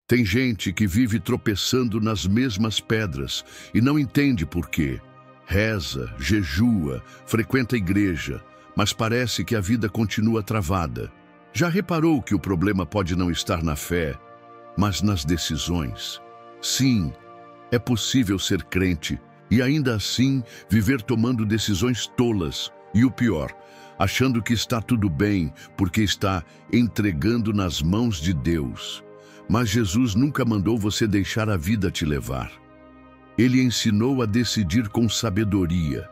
Tem gente que vive tropeçando nas mesmas pedras e não entende por quê. Reza, jejua, frequenta a igreja, mas parece que a vida continua travada. Já reparou que o problema pode não estar na fé, mas nas decisões? Sim, é possível ser crente e ainda assim viver tomando decisões tolas e o pior, achando que está tudo bem porque está entregando nas mãos de Deus. Mas Jesus nunca mandou você deixar a vida te levar. Ele ensinou a decidir com sabedoria.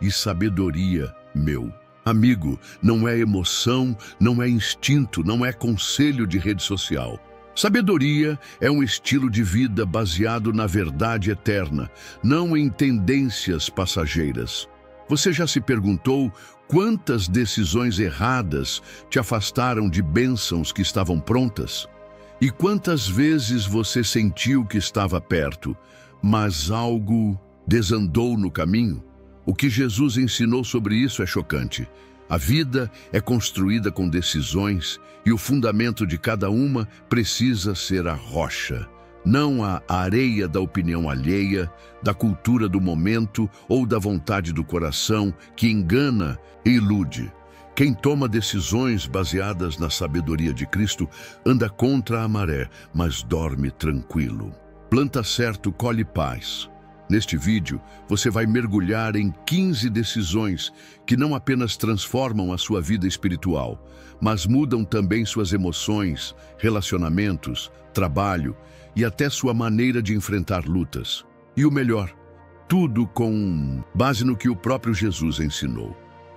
E sabedoria, meu amigo, não é emoção, não é instinto, não é conselho de rede social. Sabedoria é um estilo de vida baseado na verdade eterna, não em tendências passageiras. Você já se perguntou quantas decisões erradas te afastaram de bênçãos que estavam prontas? E quantas vezes você sentiu que estava perto, mas algo desandou no caminho? O que Jesus ensinou sobre isso é chocante. A vida é construída com decisões e o fundamento de cada uma precisa ser a rocha, não a areia da opinião alheia, da cultura do momento ou da vontade do coração que engana e ilude. Quem toma decisões baseadas na sabedoria de Cristo anda contra a maré, mas dorme tranquilo. Planta certo, colhe paz. Neste vídeo, você vai mergulhar em 15 decisões que não apenas transformam a sua vida espiritual, mas mudam também suas emoções, relacionamentos, trabalho e até sua maneira de enfrentar lutas. E o melhor, tudo com base no que o próprio Jesus ensinou.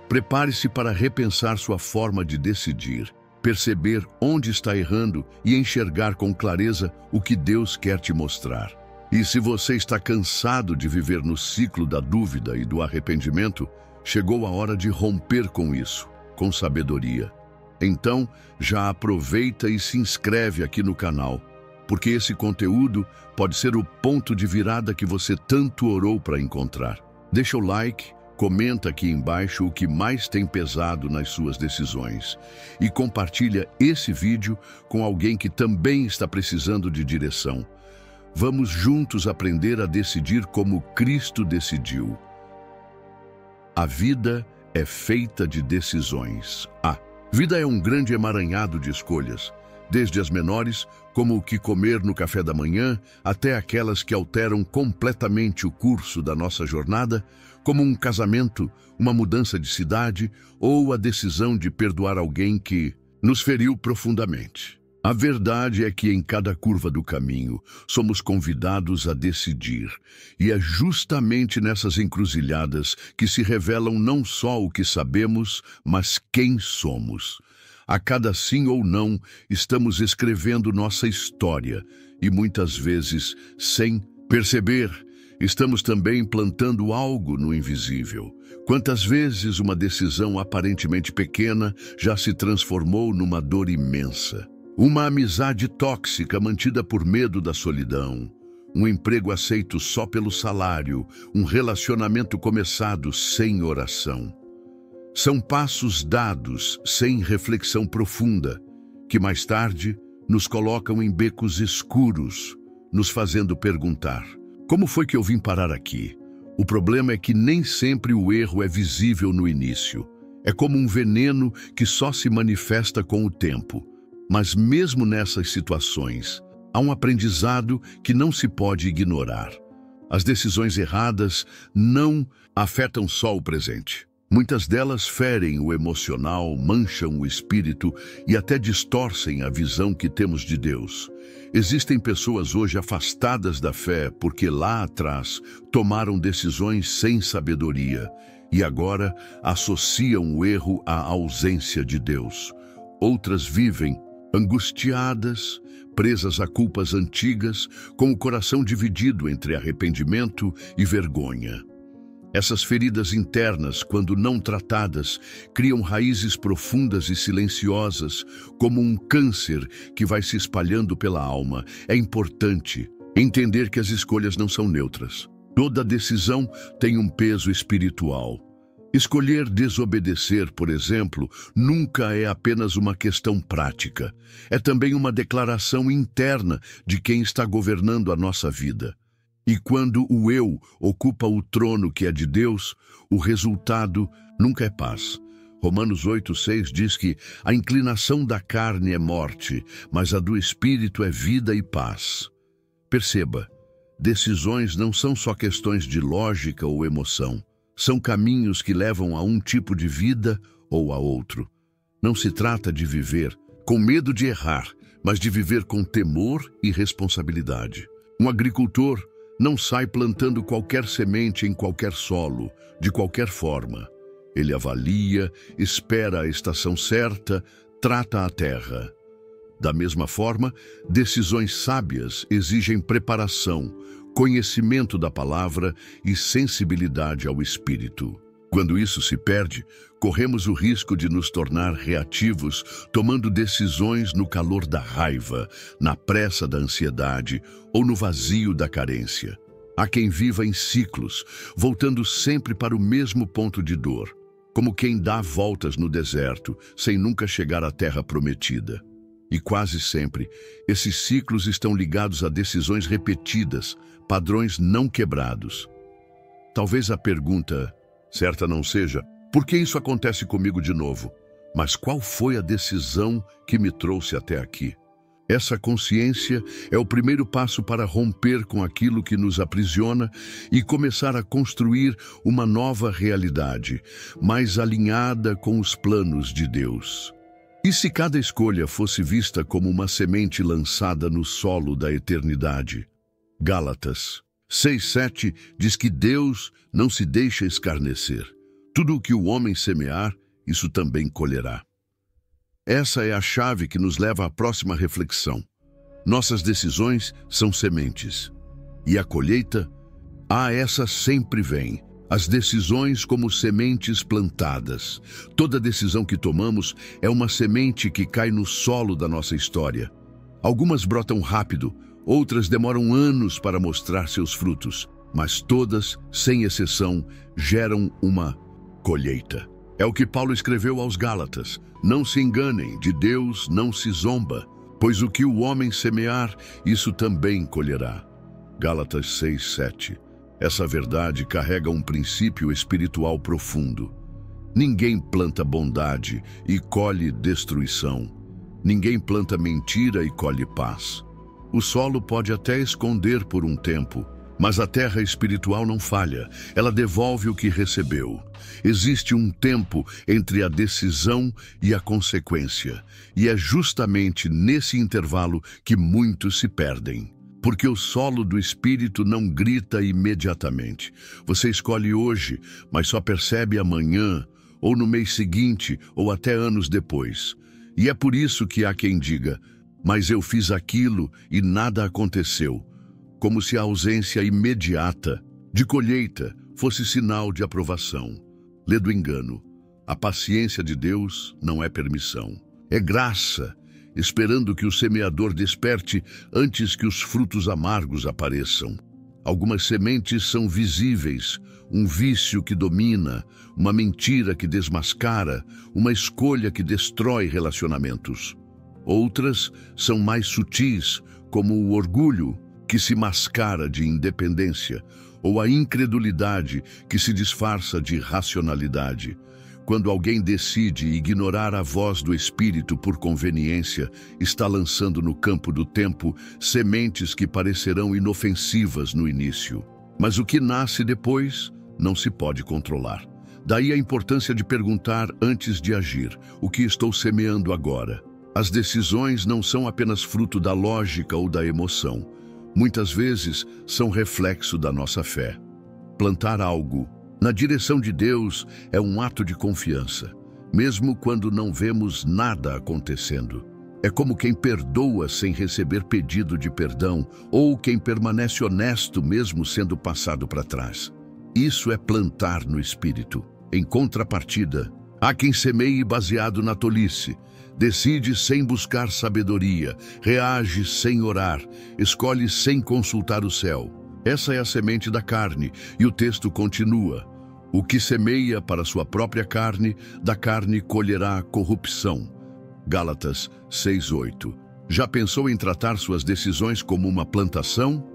Prepare-se para repensar sua forma de decidir, perceber onde está errando e enxergar com clareza o que Deus quer te mostrar. E se você está cansado de viver no ciclo da dúvida e do arrependimento, chegou a hora de romper com isso, com sabedoria. Então, já aproveita e se inscreve aqui no canal, porque esse conteúdo pode ser o ponto de virada que você tanto orou para encontrar. Deixa o like, comenta aqui embaixo o que mais tem pesado nas suas decisões e compartilha esse vídeo com alguém que também está precisando de direção. Vamos juntos aprender a decidir como Cristo decidiu. A vida é feita de decisões. A vida é um grande emaranhado de escolhas, desde as menores, como o que comer no café da manhã, até aquelas que alteram completamente o curso da nossa jornada, como um casamento, uma mudança de cidade ou a decisão de perdoar alguém que nos feriu profundamente. A verdade é que em cada curva do caminho somos convidados a decidir, e é justamente nessas encruzilhadas que se revelam não só o que sabemos, mas quem somos. A cada sim ou não, estamos escrevendo nossa história, e muitas vezes, sem perceber, estamos também plantando algo no invisível. Quantas vezes uma decisão aparentemente pequena já se transformou numa dor imensa? Uma amizade tóxica mantida por medo da solidão, um emprego aceito só pelo salário, um relacionamento começado sem oração. São passos dados sem reflexão profunda, que mais tarde nos colocam em becos escuros, nos fazendo perguntar: como foi que eu vim parar aqui? O problema é que nem sempre o erro é visível no início. É como um veneno que só se manifesta com o tempo. Mas mesmo nessas situações, há um aprendizado que não se pode ignorar. As decisões erradas não afetam só o presente. Muitas delas ferem o emocional, mancham o espírito e até distorcem a visão que temos de Deus. Existem pessoas hoje afastadas da fé porque lá atrás tomaram decisões sem sabedoria e agora associam o erro à ausência de Deus. Outras vivem angustiadas, presas a culpas antigas, com o coração dividido entre arrependimento e vergonha. Essas feridas internas, quando não tratadas, criam raízes profundas e silenciosas, como um câncer que vai se espalhando pela alma. É importante entender que as escolhas não são neutras. Toda decisão tem um peso espiritual. Escolher desobedecer, por exemplo, nunca é apenas uma questão prática. É também uma declaração interna de quem está governando a nossa vida. E quando o eu ocupa o trono que é de Deus, o resultado nunca é paz. Romanos 8:6 diz que a inclinação da carne é morte, mas a do espírito é vida e paz. Perceba, decisões não são só questões de lógica ou emoção. São caminhos que levam a um tipo de vida ou a outro. Não se trata de viver com medo de errar, mas de viver com temor e responsabilidade. Um agricultor não sai plantando qualquer semente em qualquer solo, de qualquer forma. Ele avalia, espera a estação certa, trata a terra. Da mesma forma, decisões sábias exigem preparação, conhecimento da palavra e sensibilidade ao espírito. Quando isso se perde, corremos o risco de nos tornar reativos, tomando decisões no calor da raiva, na pressa da ansiedade ou no vazio da carência. Há quem viva em ciclos, voltando sempre para o mesmo ponto de dor, como quem dá voltas no deserto, sem nunca chegar à terra prometida. E quase sempre, esses ciclos estão ligados a decisões repetidas, padrões não quebrados. Talvez a pergunta certa não seja, por que isso acontece comigo de novo? Mas qual foi a decisão que me trouxe até aqui? Essa consciência é o primeiro passo para romper com aquilo que nos aprisiona e começar a construir uma nova realidade, mais alinhada com os planos de Deus. E se cada escolha fosse vista como uma semente lançada no solo da eternidade? Gálatas 6:7 diz que Deus não se deixa escarnecer. Tudo o que o homem semear, isso também colherá. Essa é a chave que nos leva à próxima reflexão. Nossas decisões são sementes. E a colheita? Essa sempre vem. As decisões como sementes plantadas. Toda decisão que tomamos é uma semente que cai no solo da nossa história. Algumas brotam rápido, outras demoram anos para mostrar seus frutos, mas todas, sem exceção, geram uma colheita. É o que Paulo escreveu aos Gálatas. Não se enganem, de Deus não se zomba, pois o que o homem semear, isso também colherá. Gálatas 6:7. Essa verdade carrega um princípio espiritual profundo. Ninguém planta bondade e colhe destruição. Ninguém planta mentira e colhe paz. O solo pode até esconder por um tempo, mas a terra espiritual não falha. Ela devolve o que recebeu. Existe um tempo entre a decisão e a consequência, e é justamente nesse intervalo que muitos se perdem. Porque o solo do espírito não grita imediatamente. Você escolhe hoje, mas só percebe amanhã, ou no mês seguinte, ou até anos depois. E é por isso que há quem diga, mas eu fiz aquilo e nada aconteceu. Como se a ausência imediata de colheita fosse sinal de aprovação. Lê do engano. A paciência de Deus não é permissão. É graça, esperando que o semeador desperte antes que os frutos amargos apareçam. Algumas sementes são visíveis, um vício que domina, uma mentira que desmascara, uma escolha que destrói relacionamentos. Outras são mais sutis, como o orgulho, que se mascara de independência, ou a incredulidade que se disfarça de racionalidade. Quando alguém decide ignorar a voz do Espírito por conveniência, está lançando no campo do tempo sementes que parecerão inofensivas no início. Mas o que nasce depois não se pode controlar. Daí a importância de perguntar antes de agir: o que estou semeando agora? As decisões não são apenas fruto da lógica ou da emoção. Muitas vezes são reflexo da nossa fé. Plantar algo na direção de Deus é um ato de confiança, mesmo quando não vemos nada acontecendo. É como quem perdoa sem receber pedido de perdão, ou quem permanece honesto mesmo sendo passado para trás. Isso é plantar no espírito. Em contrapartida, há quem semeie baseado na tolice, decide sem buscar sabedoria, reage sem orar, escolhe sem consultar o céu. Essa é a semente da carne, e o texto continua. O que semeia para sua própria carne, da carne colherá corrupção. Gálatas 6:8. Já pensou em tratar suas decisões como uma plantação?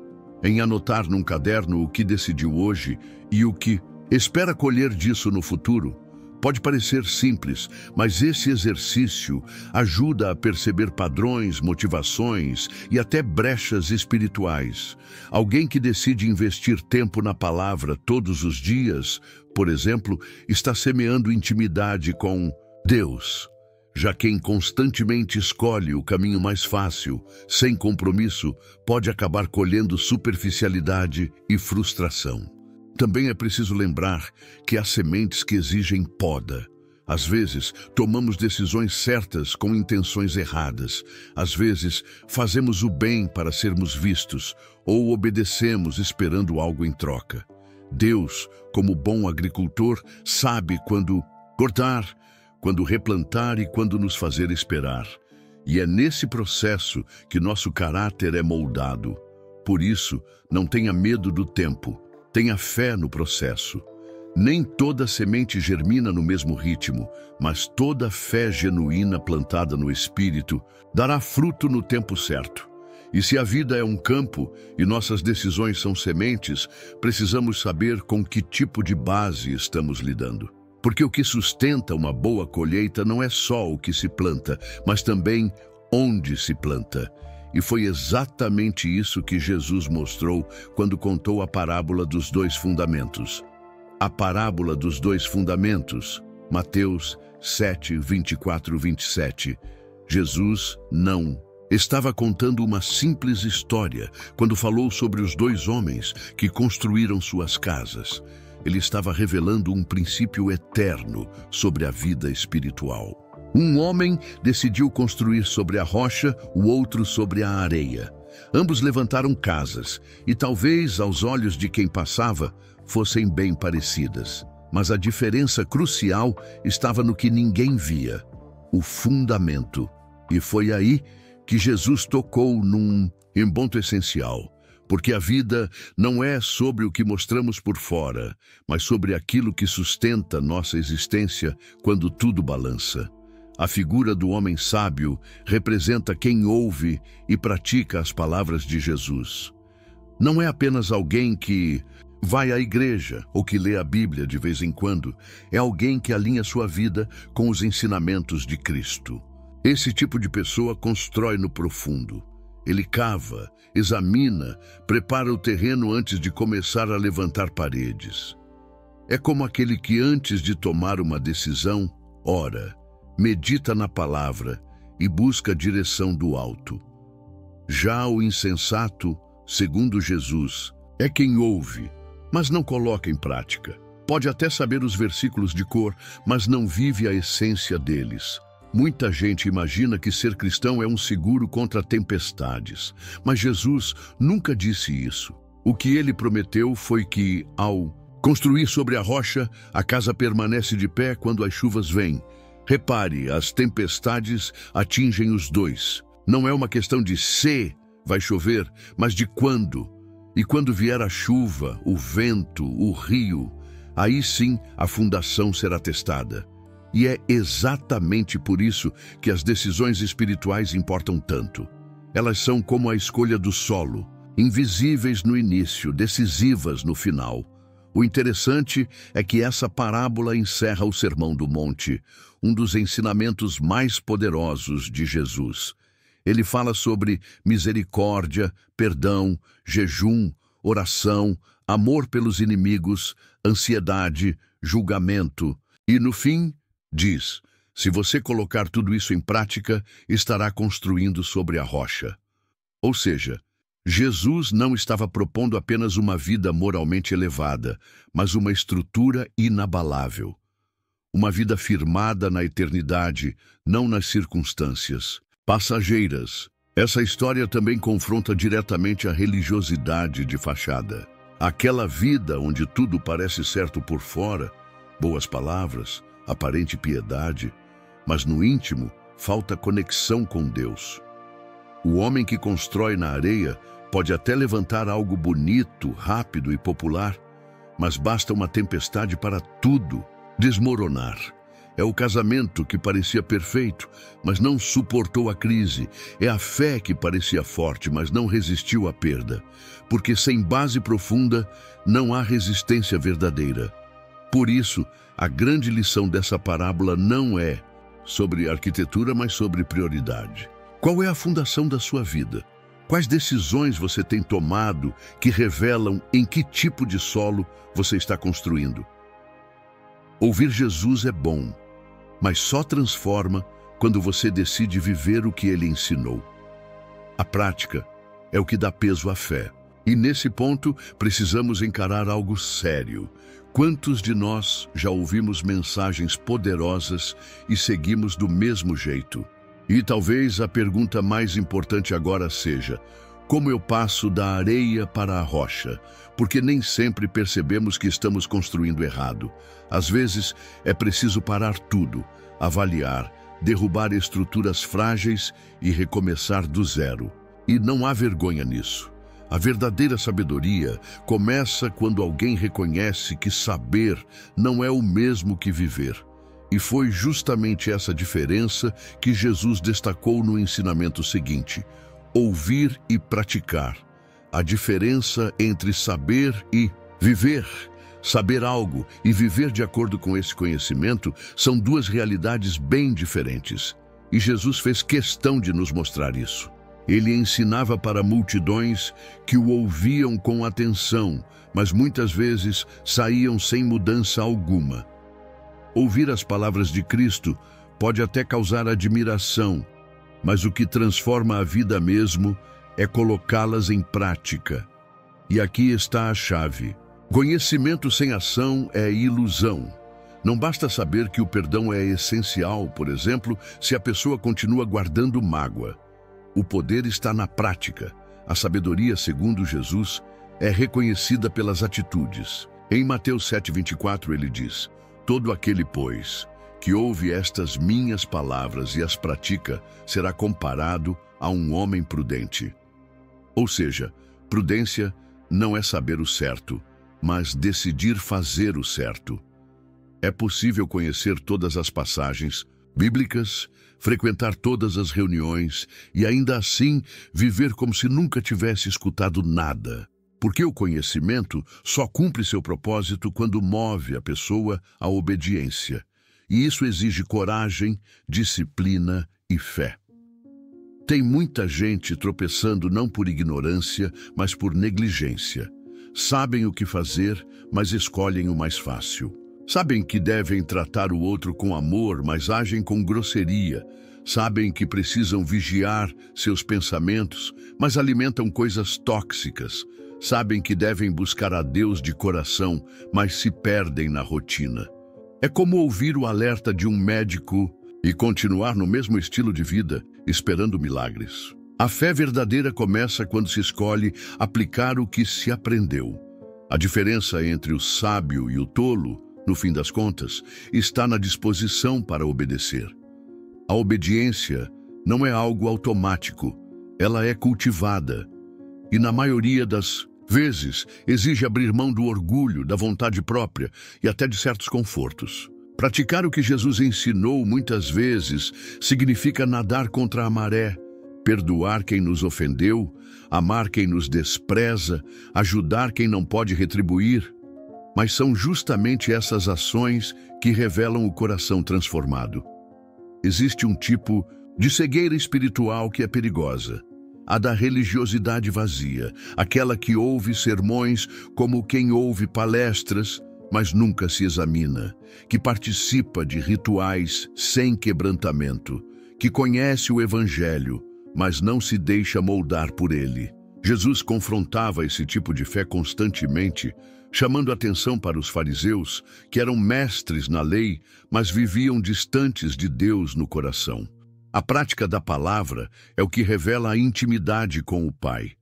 Em anotar num caderno o que decidiu hoje e o que espera colher disso no futuro? Pode parecer simples, mas esse exercício ajuda a perceber padrões, motivações e até brechas espirituais. Alguém que decide investir tempo na palavra todos os dias, por exemplo, está semeando intimidade com Deus. Já quem constantemente escolhe o caminho mais fácil, sem compromisso, pode acabar colhendo superficialidade e frustração. Também é preciso lembrar que há sementes que exigem poda. Às vezes, tomamos decisões certas com intenções erradas. Às vezes, fazemos o bem para sermos vistos ou obedecemos esperando algo em troca. Deus, como bom agricultor, sabe quando cortar, quando replantar e quando nos fazer esperar. E é nesse processo que nosso caráter é moldado. Por isso, não tenha medo do tempo. Tenha fé no processo. Nem toda semente germina no mesmo ritmo, mas toda fé genuína plantada no Espírito dará fruto no tempo certo. E se a vida é um campo e nossas decisões são sementes, precisamos saber com que tipo de base estamos lidando. Porque o que sustenta uma boa colheita não é só o que se planta, mas também onde se planta. E foi exatamente isso que Jesus mostrou quando contou a parábola dos dois fundamentos. A parábola dos dois fundamentos, Mateus 7, 24, 27. Jesus não estava contando uma simples história quando falou sobre os dois homens que construíram suas casas. Ele estava revelando um princípio eterno sobre a vida espiritual. Um homem decidiu construir sobre a rocha, o outro sobre a areia. Ambos levantaram casas, e talvez, aos olhos de quem passava, fossem bem parecidas. Mas a diferença crucial estava no que ninguém via: o fundamento. E foi aí que Jesus tocou num ponto essencial. Porque a vida não é sobre o que mostramos por fora, mas sobre aquilo que sustenta nossa existência quando tudo balança. A figura do homem sábio representa quem ouve e pratica as palavras de Jesus. Não é apenas alguém que vai à igreja ou que lê a Bíblia de vez em quando, é alguém que alinha sua vida com os ensinamentos de Cristo. Esse tipo de pessoa constrói no profundo. Ele cava, examina, prepara o terreno antes de começar a levantar paredes. É como aquele que antes de tomar uma decisão, ora, medita na palavra e busca a direção do alto. Já o insensato, segundo Jesus, é quem ouve, mas não coloca em prática. Pode até saber os versículos de cor, mas não vive a essência deles. Muita gente imagina que ser cristão é um seguro contra tempestades, mas Jesus nunca disse isso. O que ele prometeu foi que, ao construir sobre a rocha, a casa permanece de pé quando as chuvas vêm. Repare, as tempestades atingem os dois. Não é uma questão de se vai chover, mas de quando. E quando vier a chuva, o vento, o rio, aí sim a fundação será testada. E é exatamente por isso que as decisões espirituais importam tanto. Elas são como a escolha do solo, invisíveis no início, decisivas no final. O interessante é que essa parábola encerra o Sermão do Monte, um dos ensinamentos mais poderosos de Jesus. Ele fala sobre misericórdia, perdão, jejum, oração, amor pelos inimigos, ansiedade, julgamento e, no fim, diz: se você colocar tudo isso em prática, estará construindo sobre a rocha. Ou seja, Jesus não estava propondo apenas uma vida moralmente elevada, mas uma estrutura inabalável. Uma vida firmada na eternidade, não nas circunstâncias passageiras. Essa história também confronta diretamente a religiosidade de fachada. Aquela vida onde tudo parece certo por fora, boas palavras, aparente piedade, mas no íntimo falta conexão com Deus. O homem que constrói na areia pode até levantar algo bonito, rápido e popular, mas basta uma tempestade para tudo desmoronar. É o casamento que parecia perfeito, mas não suportou a crise. É a fé que parecia forte, mas não resistiu à perda. Porque sem base profunda, não há resistência verdadeira. Por isso, a grande lição dessa parábola não é sobre arquitetura, mas sobre prioridade. Qual é a fundação da sua vida? Quais decisões você tem tomado que revelam em que tipo de solo você está construindo? Ouvir Jesus é bom, mas só transforma quando você decide viver o que ele ensinou. A prática é o que dá peso à fé. E nesse ponto, precisamos encarar algo sério. Quantos de nós já ouvimos mensagens poderosas e seguimos do mesmo jeito? E talvez a pergunta mais importante agora seja: como eu passo da areia para a rocha? Porque nem sempre percebemos que estamos construindo errado. Às vezes, é preciso parar tudo, avaliar, derrubar estruturas frágeis e recomeçar do zero. E não há vergonha nisso. A verdadeira sabedoria começa quando alguém reconhece que saber não é o mesmo que viver. E foi justamente essa diferença que Jesus destacou no ensinamento seguinte: ouvir e praticar. A diferença entre saber e viver. Saber algo e viver de acordo com esse conhecimento são duas realidades bem diferentes. E Jesus fez questão de nos mostrar isso. Ele ensinava para multidões que o ouviam com atenção, mas muitas vezes saíam sem mudança alguma. Ouvir as palavras de Cristo pode até causar admiração, mas o que transforma a vida mesmo é colocá-las em prática. E aqui está a chave. Conhecimento sem ação é ilusão. Não basta saber que o perdão é essencial, por exemplo, se a pessoa continua guardando mágoa. O poder está na prática. A sabedoria, segundo Jesus, é reconhecida pelas atitudes. Em Mateus 7,24 ele diz: todo aquele, pois, que ouve estas minhas palavras e as pratica, será comparado a um homem prudente. Ou seja, prudência não é saber o certo, mas decidir fazer o certo. É possível conhecer todas as passagens bíblicas, frequentar todas as reuniões e ainda assim viver como se nunca tivesse escutado nada. Porque o conhecimento só cumpre seu propósito quando move a pessoa à obediência. E isso exige coragem, disciplina e fé. Tem muita gente tropeçando não por ignorância, mas por negligência. Sabem o que fazer, mas escolhem o mais fácil. Sabem que devem tratar o outro com amor, mas agem com grosseria. Sabem que precisam vigiar seus pensamentos, mas alimentam coisas tóxicas. Sabem que devem buscar a Deus de coração, mas se perdem na rotina. É como ouvir o alerta de um médico e continuar no mesmo estilo de vida, esperando milagres. A fé verdadeira começa quando se escolhe aplicar o que se aprendeu. A diferença entre o sábio e o tolo, no fim das contas, está na disposição para obedecer. A obediência não é algo automático, ela é cultivada. E na maioria das vezes, exige abrir mão do orgulho, da vontade própria e até de certos confortos. Praticar o que Jesus ensinou muitas vezes significa nadar contra a maré, perdoar quem nos ofendeu, amar quem nos despreza, ajudar quem não pode retribuir. Mas são justamente essas ações que revelam o coração transformado. Existe um tipo de cegueira espiritual que é perigosa. A da religiosidade vazia, aquela que ouve sermões como quem ouve palestras, mas nunca se examina, que participa de rituais sem quebrantamento, que conhece o Evangelho, mas não se deixa moldar por ele. Jesus confrontava esse tipo de fé constantemente, chamando atenção para os fariseus, que eram mestres na lei, mas viviam distantes de Deus no coração. A prática da palavra é o que revela a intimidade com o Pai.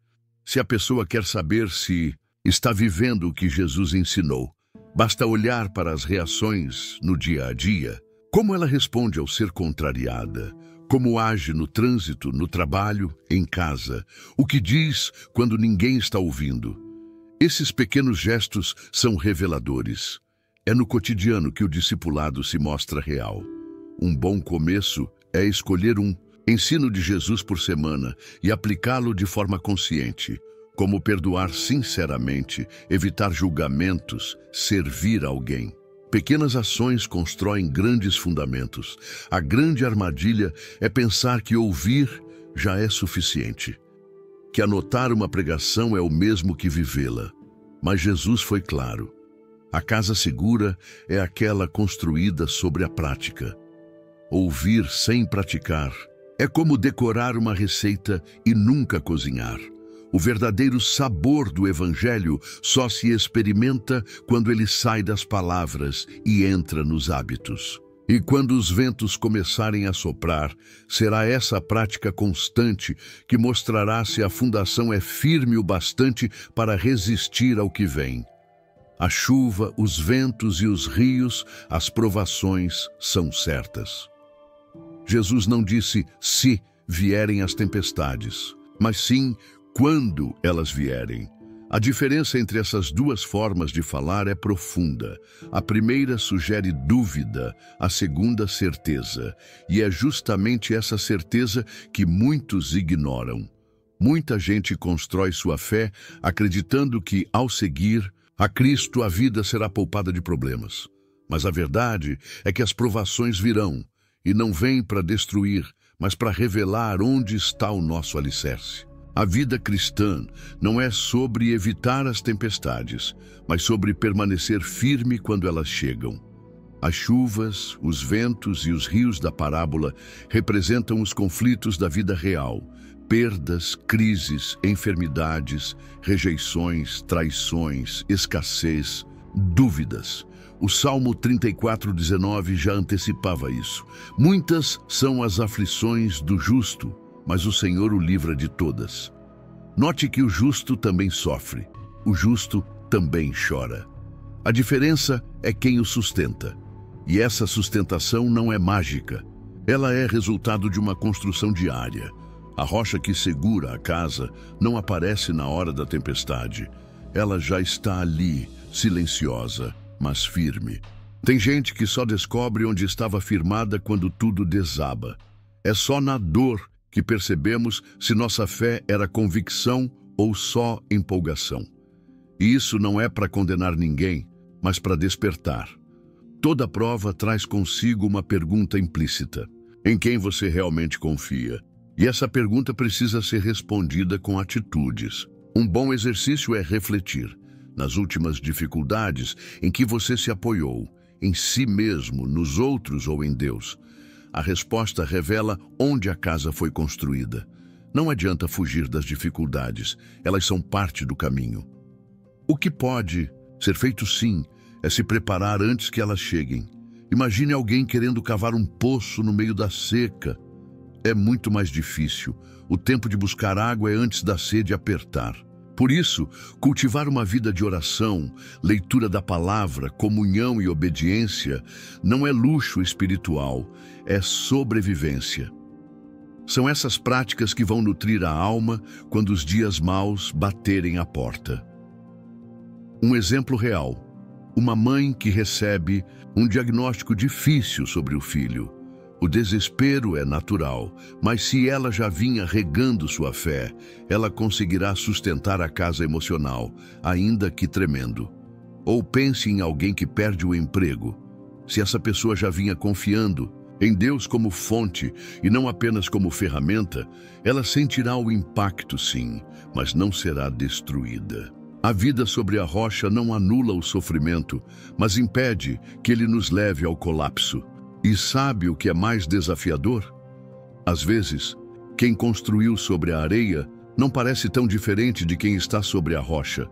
Se a pessoa quer saber se está vivendo o que Jesus ensinou, basta olhar para as reações no dia a dia. Como ela responde ao ser contrariada, como age no trânsito, no trabalho, em casa, o que diz quando ninguém está ouvindo. Esses pequenos gestos são reveladores. É no cotidiano que o discipulado se mostra real. Um bom começo é escolher um ensino de Jesus por semana e aplicá-lo de forma consciente, como perdoar sinceramente, evitar julgamentos, servir alguém. Pequenas ações constroem grandes fundamentos. A grande armadilha é pensar que ouvir já é suficiente, que anotar uma pregação é o mesmo que vivê-la. Mas Jesus foi claro. A casa segura é aquela construída sobre a prática. Ouvir sem praticar é como decorar uma receita e nunca cozinhar. O verdadeiro sabor do Evangelho só se experimenta quando ele sai das palavras e entra nos hábitos. E quando os ventos começarem a soprar, será essa prática constante que mostrará se a fundação é firme o bastante para resistir ao que vem. A chuva, os ventos e os rios, as provações são certas. Jesus não disse se vierem as tempestades, mas sim quando elas vierem. A diferença entre essas duas formas de falar é profunda. A primeira sugere dúvida, a segunda certeza. E é justamente essa certeza que muitos ignoram. Muita gente constrói sua fé acreditando que, ao seguir a Cristo, a vida será poupada de problemas. Mas a verdade é que as provações virão, e não vêm para destruir, mas para revelar onde está o nosso alicerce. A vida cristã não é sobre evitar as tempestades, mas sobre permanecer firme quando elas chegam. As chuvas, os ventos e os rios da parábola representam os conflitos da vida real: perdas, crises, enfermidades, rejeições, traições, escassez, dúvidas. O Salmo 34:19 já antecipava isso. Muitas são as aflições do justo, mas o Senhor o livra de todas. Note que o justo também sofre, o justo também chora. A diferença é quem o sustenta. E essa sustentação não é mágica. Ela é resultado de uma construção diária. A rocha que segura a casa não aparece na hora da tempestade. Ela já está ali, silenciosa, mas firme. Tem gente que só descobre onde estava firmada quando tudo desaba. É só na dor que percebemos se nossa fé era convicção ou só empolgação. E isso não é para condenar ninguém, mas para despertar. Toda prova traz consigo uma pergunta implícita: em quem você realmente confia? E essa pergunta precisa ser respondida com atitudes. Um bom exercício é refletir nas últimas dificuldades em que você se apoiou, em si mesmo, nos outros ou em Deus. A resposta revela onde a casa foi construída. Não adianta fugir das dificuldades, elas são parte do caminho. O que pode ser feito, sim, é se preparar antes que elas cheguem. Imagine alguém querendo cavar um poço no meio da seca. É muito mais difícil. O tempo de buscar água é antes da sede apertar. Por isso, cultivar uma vida de oração, leitura da palavra, comunhão e obediência não é luxo espiritual, é sobrevivência. São essas práticas que vão nutrir a alma quando os dias maus baterem à porta. Um exemplo real: uma mãe que recebe um diagnóstico difícil sobre o filho. O desespero é natural, mas se ela já vinha regando sua fé, ela conseguirá sustentar a casa emocional, ainda que tremendo. Ou pense em alguém que perde o emprego. Se essa pessoa já vinha confiando em Deus como fonte e não apenas como ferramenta, ela sentirá o impacto, sim, mas não será destruída. A vida sobre a rocha não anula o sofrimento, mas impede que ele nos leve ao colapso. E sabe o que é mais desafiador? Às vezes, quem construiu sobre a areia não parece tão diferente de quem está sobre a rocha,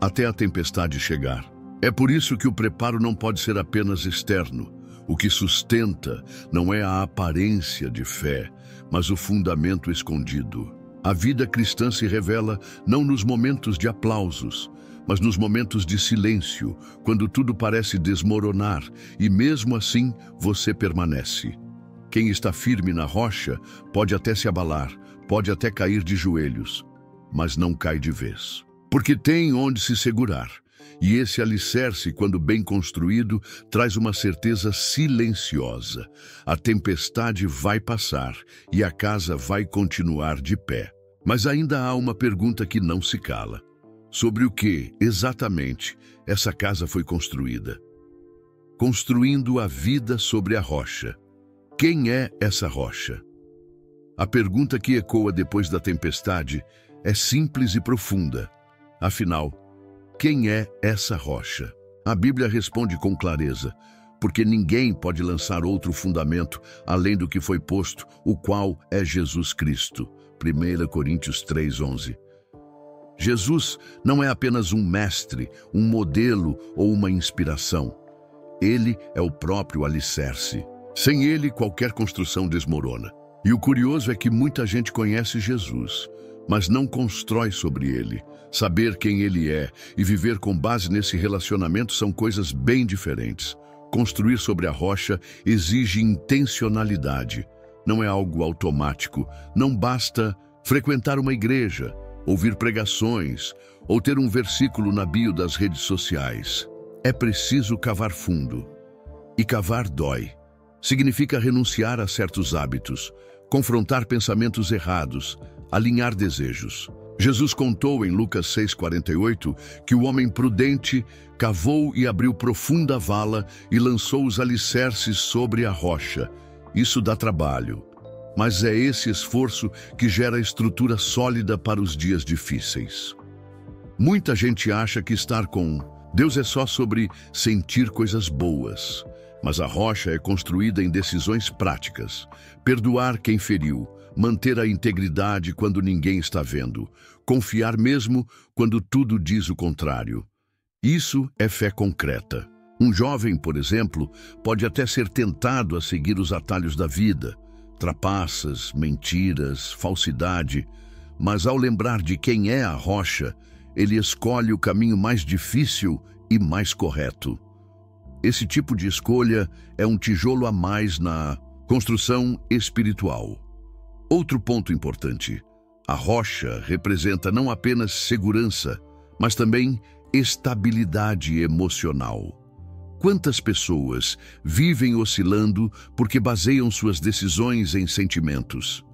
até a tempestade chegar. É por isso que o preparo não pode ser apenas externo. O que sustenta não é a aparência de fé, mas o fundamento escondido. A vida cristã se revela não nos momentos de aplausos, mas nos momentos de silêncio, quando tudo parece desmoronar, e mesmo assim você permanece. Quem está firme na rocha pode até se abalar, pode até cair de joelhos, mas não cai de vez. porque tem onde se segurar. E esse alicerce, quando bem construído, traz uma certeza silenciosa. A tempestade vai passar e a casa vai continuar de pé. Mas ainda há uma pergunta que não se cala. Sobre o que, exatamente, essa casa foi construída? Construindo a vida sobre a rocha. Quem é essa rocha? A pergunta que ecoa depois da tempestade é simples e profunda. Afinal, quem é essa rocha? A Bíblia responde com clareza, porque ninguém pode lançar outro fundamento além do que foi posto, o qual é Jesus Cristo. 1 Coríntios 3:11. Jesus não é apenas um mestre, um modelo ou uma inspiração. Ele é o próprio alicerce. Sem ele, qualquer construção desmorona. E o curioso é que muita gente conhece Jesus, mas não constrói sobre ele. Saber quem ele é e viver com base nesse relacionamento são coisas bem diferentes. Construir sobre a rocha exige intencionalidade. Não é algo automático. Não basta frequentar uma igreja, ouvir pregações ou ter um versículo na bio das redes sociais. É preciso cavar fundo. E cavar dói. Significa renunciar a certos hábitos, confrontar pensamentos errados, alinhar desejos. Jesus contou em Lucas 6:48 que o homem prudente cavou e abriu profunda vala e lançou os alicerces sobre a rocha. Isso dá trabalho, mas é esse esforço que gera estrutura sólida para os dias difíceis. Muita gente acha que estar com Deus é só sobre sentir coisas boas, mas a rocha é construída em decisões práticas. Perdoar quem feriu, manter a integridade quando ninguém está vendo, confiar mesmo quando tudo diz o contrário. Isso é fé concreta. Um jovem, por exemplo, pode até ser tentado a seguir os atalhos da vida, trapaças, mentiras, falsidade, mas ao lembrar de quem é a rocha, ele escolhe o caminho mais difícil e mais correto. Esse tipo de escolha é um tijolo a mais na construção espiritual. Outro ponto importante: a rocha representa não apenas segurança, mas também estabilidade emocional. Quantas pessoas vivem oscilando porque baseiam suas decisões em sentimentos?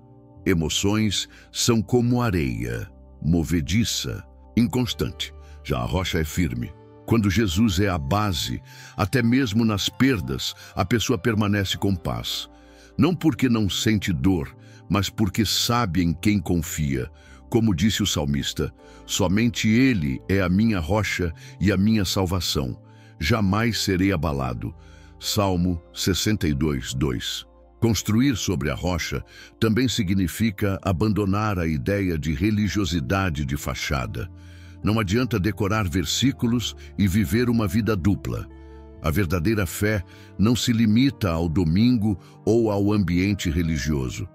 Emoções são como areia, movediça, inconstante. Já a rocha é firme. Quando Jesus é a base, até mesmo nas perdas, a pessoa permanece com paz. Não porque não sente dor, mas porque sabe em quem confia. Como disse o salmista, somente Ele é a minha rocha e a minha salvação. Jamais serei abalado. Salmo 62:2. Construir sobre a rocha também significa abandonar a ideia de religiosidade de fachada. Não adianta decorar versículos e viver uma vida dupla. A verdadeira fé não se limita ao domingo ou ao ambiente religioso.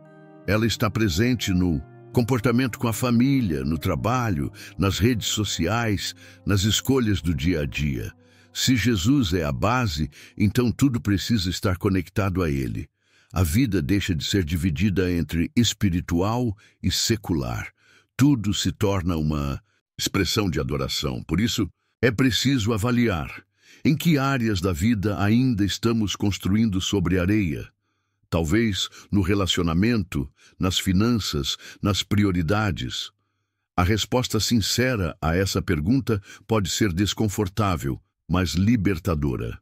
Ela está presente no comportamento com a família, no trabalho, nas redes sociais, nas escolhas do dia a dia. Se Jesus é a base, então tudo precisa estar conectado a Ele. A vida deixa de ser dividida entre espiritual e secular. Tudo se torna uma expressão de adoração. Por isso, é preciso avaliar em que áreas da vida ainda estamos construindo sobre areia. Talvez no relacionamento, nas finanças, nas prioridades. A resposta sincera a essa pergunta pode ser desconfortável, mas libertadora.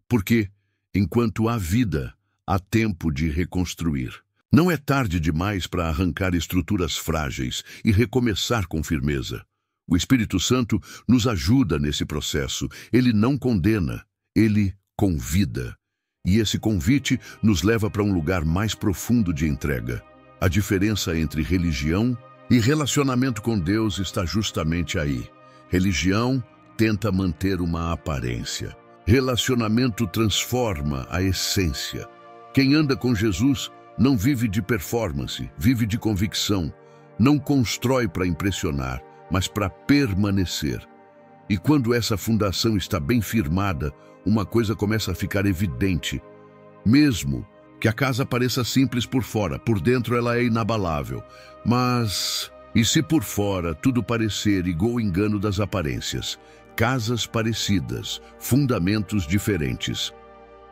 Porque, enquanto há vida, há tempo de reconstruir. Não é tarde demais para arrancar estruturas frágeis e recomeçar com firmeza. O Espírito Santo nos ajuda nesse processo. Ele não condena, ele convida. E esse convite nos leva para um lugar mais profundo de entrega. A diferença entre religião e relacionamento com Deus está justamente aí. Religião tenta manter uma aparência. Relacionamento transforma a essência. Quem anda com Jesus não vive de performance, vive de convicção. Não constrói para impressionar, mas para permanecer. E quando essa fundação está bem firmada, uma coisa começa a ficar evidente. Mesmo que a casa pareça simples por fora, por dentro ela é inabalável. Mas E se por fora tudo parecer igual ao engano das aparências, casas parecidas, fundamentos diferentes.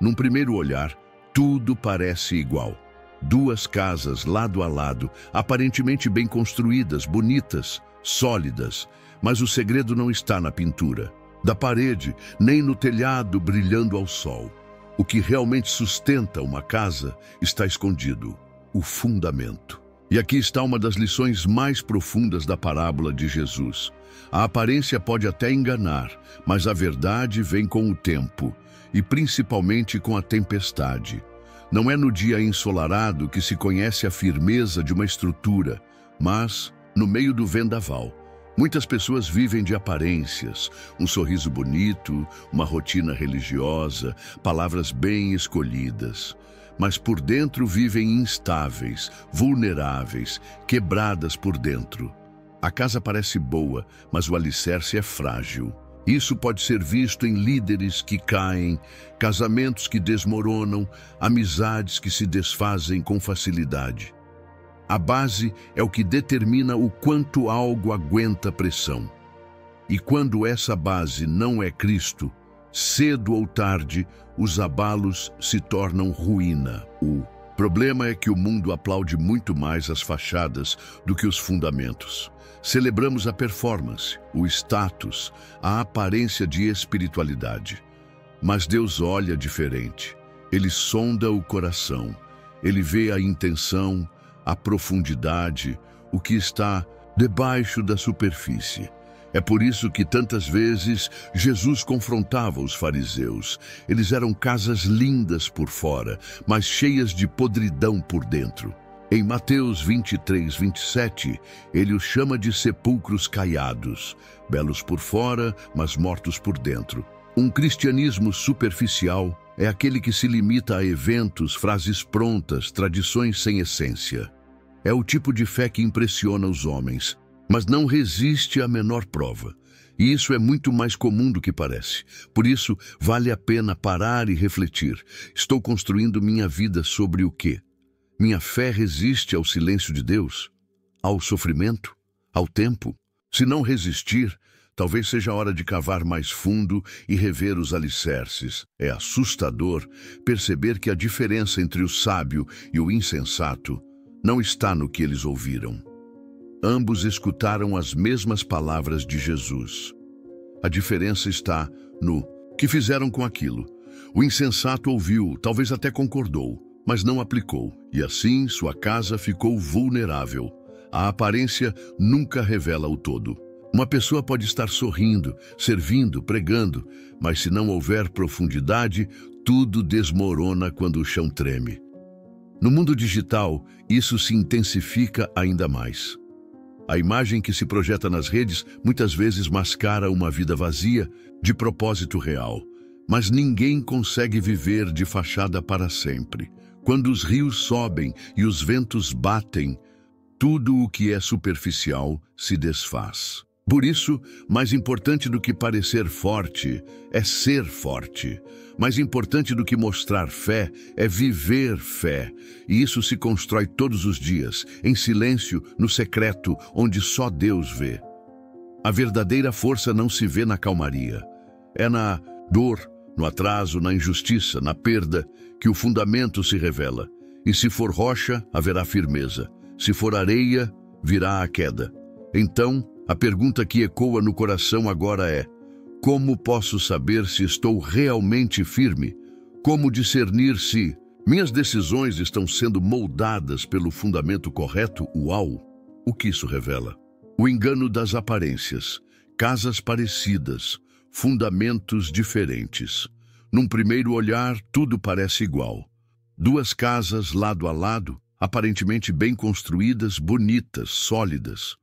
Num primeiro olhar, tudo parece igual. Duas casas lado a lado, aparentemente bem construídas, bonitas, sólidas, mas o segredo não está na pintura da parede, nem no telhado brilhando ao sol. O que realmente sustenta uma casa está escondido, o fundamento. E aqui está uma das lições mais profundas da parábola de Jesus. A aparência pode até enganar, mas a verdade vem com o tempo, e principalmente com a tempestade. Não é no dia ensolarado que se conhece a firmeza de uma estrutura, mas no meio do vendaval. Muitas pessoas vivem de aparências, um sorriso bonito, uma rotina religiosa, palavras bem escolhidas. Mas por dentro vivem instáveis, vulneráveis, quebradas por dentro. A casa parece boa, mas o alicerce é frágil. Isso pode ser visto em líderes que caem, casamentos que desmoronam, amizades que se desfazem com facilidade. A base é o que determina o quanto algo aguenta pressão. E quando essa base não é Cristo, cedo ou tarde, os abalos se tornam ruína. O problema é que o mundo aplaude muito mais as fachadas do que os fundamentos. Celebramos a performance, o status, a aparência de espiritualidade. Mas Deus olha diferente. Ele sonda o coração. Ele vê a intenção, a profundidade, o que está debaixo da superfície. É por isso que tantas vezes Jesus confrontava os fariseus. Eles eram casas lindas por fora, mas cheias de podridão por dentro. Em Mateus 23, 27, ele os chama de sepulcros caiados, belos por fora, mas mortos por dentro. Um cristianismo superficial é aquele que se limita a eventos, frases prontas, tradições sem essência. É o tipo de fé que impressiona os homens, mas não resiste à menor prova. E isso é muito mais comum do que parece. Por isso, vale a pena parar e refletir. Estou construindo minha vida sobre o quê? Minha fé resiste ao silêncio de Deus? Ao sofrimento? Ao tempo? Se não resistir, talvez seja a hora de cavar mais fundo e rever os alicerces. É assustador perceber que a diferença entre o sábio e o insensato não está no que eles ouviram. Ambos escutaram as mesmas palavras de Jesus. A diferença está no que fizeram com aquilo. O insensato ouviu, talvez até concordou, mas não aplicou, e assim sua casa ficou vulnerável. A aparência nunca revela o todo. Uma pessoa pode estar sorrindo, servindo, pregando, mas se não houver profundidade, tudo desmorona quando o chão treme. No mundo digital, isso se intensifica ainda mais. A imagem que se projeta nas redes muitas vezes mascara uma vida vazia de propósito real. Mas ninguém consegue viver de fachada para sempre. Quando os rios sobem e os ventos batem, tudo o que é superficial se desfaz. Por isso, mais importante do que parecer forte é ser forte. Mais importante do que mostrar fé é viver fé. E isso se constrói todos os dias, em silêncio, no secreto, onde só Deus vê. A verdadeira força não se vê na calmaria. É na dor, no atraso, na injustiça, na perda, que o fundamento se revela. E se for rocha, haverá firmeza. Se for areia, virá a queda. Então, a pergunta que ecoa no coração agora é: como posso saber se estou realmente firme? Como discernir se minhas decisões estão sendo moldadas pelo fundamento correto? Uau! O que isso revela? O engano das aparências, casas parecidas, fundamentos diferentes. Num primeiro olhar, tudo parece igual. Duas casas lado a lado, aparentemente bem construídas, bonitas, sólidas.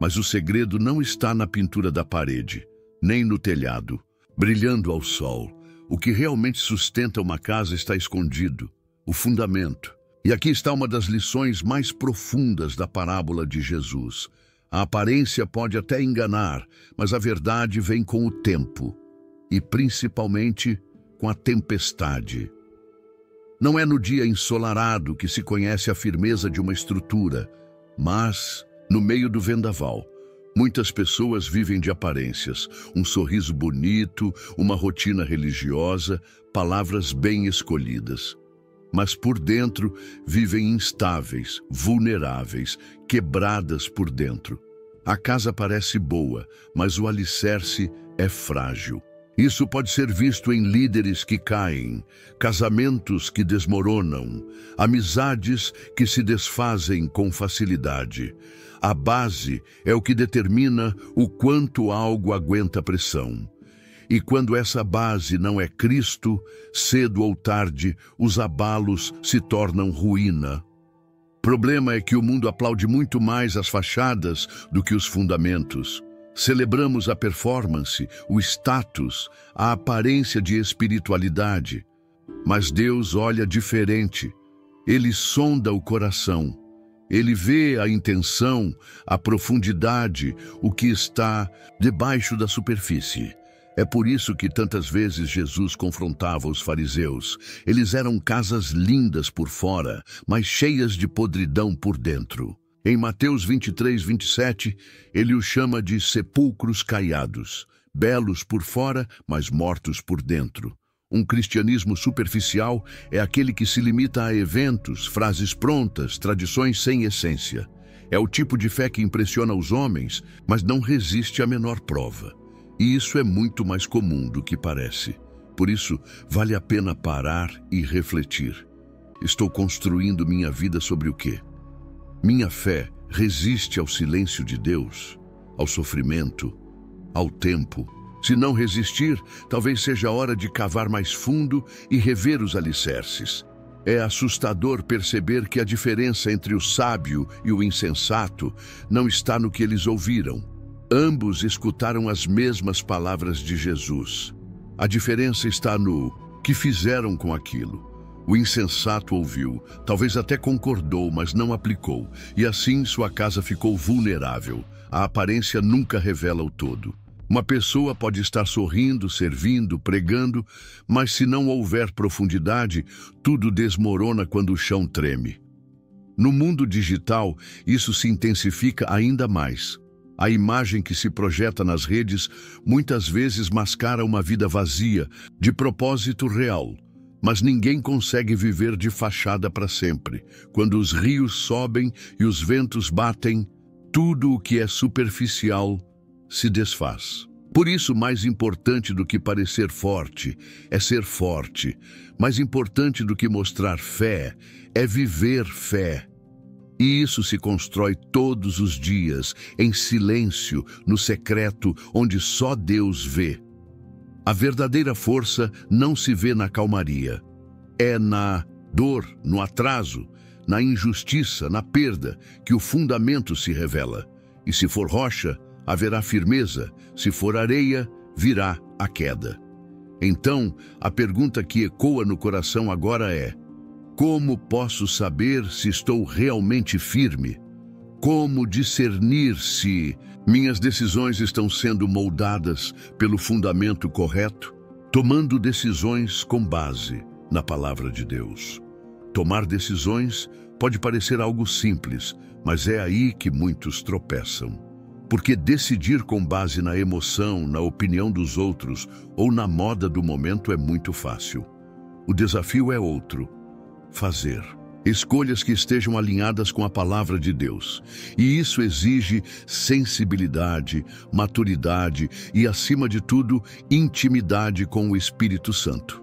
Mas o segredo não está na pintura da parede, nem no telhado, brilhando ao sol. O que realmente sustenta uma casa está escondido, o fundamento. E aqui está uma das lições mais profundas da parábola de Jesus. A aparência pode até enganar, mas a verdade vem com o tempo, e principalmente com a tempestade. Não é no dia ensolarado que se conhece a firmeza de uma estrutura, mas No meio do vendaval, muitas pessoas vivem de aparências, um sorriso bonito, uma rotina religiosa, palavras bem escolhidas. Mas por dentro vivem instáveis, vulneráveis, quebradas por dentro. A casa parece boa, mas o alicerce é frágil. Isso pode ser visto em líderes que caem, casamentos que desmoronam, amizades que se desfazem com facilidade. A base é o que determina o quanto algo aguenta pressão. E quando essa base não é Cristo, cedo ou tarde, os abalos se tornam ruína. O problema é que o mundo aplaude muito mais as fachadas do que os fundamentos. Celebramos a performance, o status, a aparência de espiritualidade. Mas Deus olha diferente. Ele sonda o coração. Ele vê a intenção, a profundidade, o que está debaixo da superfície. É por isso que tantas vezes Jesus confrontava os fariseus. Eles eram casas lindas por fora, mas cheias de podridão por dentro. Em Mateus 23, 27, ele os chama de sepulcros caiados, belos por fora, mas mortos por dentro. Um cristianismo superficial é aquele que se limita a eventos, frases prontas, tradições sem essência. É o tipo de fé que impressiona os homens, mas não resiste à menor prova. E isso é muito mais comum do que parece. Por isso, vale a pena parar e refletir. Estou construindo minha vida sobre o quê? Minha fé resiste ao silêncio de Deus, ao sofrimento, ao tempo. Se não resistir, talvez seja a hora de cavar mais fundo e rever os alicerces. É assustador perceber que a diferença entre o sábio e o insensato não está no que eles ouviram. Ambos escutaram as mesmas palavras de Jesus. A diferença está no que fizeram com aquilo. O insensato ouviu, talvez até concordou, mas não aplicou, e assim sua casa ficou vulnerável. A aparência nunca revela o todo. Uma pessoa pode estar sorrindo, servindo, pregando, mas se não houver profundidade, tudo desmorona quando o chão treme. No mundo digital, isso se intensifica ainda mais. A imagem que se projeta nas redes muitas vezes mascara uma vida vazia, de propósito real. Mas ninguém consegue viver de fachada para sempre. Quando os rios sobem e os ventos batem, tudo o que é superficial se desfaz. Por isso, mais importante do que parecer forte é ser forte. Mais importante do que mostrar fé é viver fé. E isso se constrói todos os dias, em silêncio, no secreto, onde só Deus vê. A verdadeira força não se vê na calmaria. É na dor, no atraso, na injustiça, na perda, que o fundamento se revela. E se for rocha, haverá firmeza. Se for areia, virá a queda. Então, a pergunta que ecoa no coração agora é: como posso saber se estou realmente firme? Como discernir se minhas decisões estão sendo moldadas pelo fundamento correto? Tomando decisões com base na palavra de Deus. Tomar decisões pode parecer algo simples, mas é aí que muitos tropeçam. Porque decidir com base na emoção, na opinião dos outros ou na moda do momento é muito fácil. O desafio é outro: fazer. Escolhas que estejam alinhadas com a palavra de Deus. E isso exige sensibilidade, maturidade e, acima de tudo, intimidade com o Espírito Santo.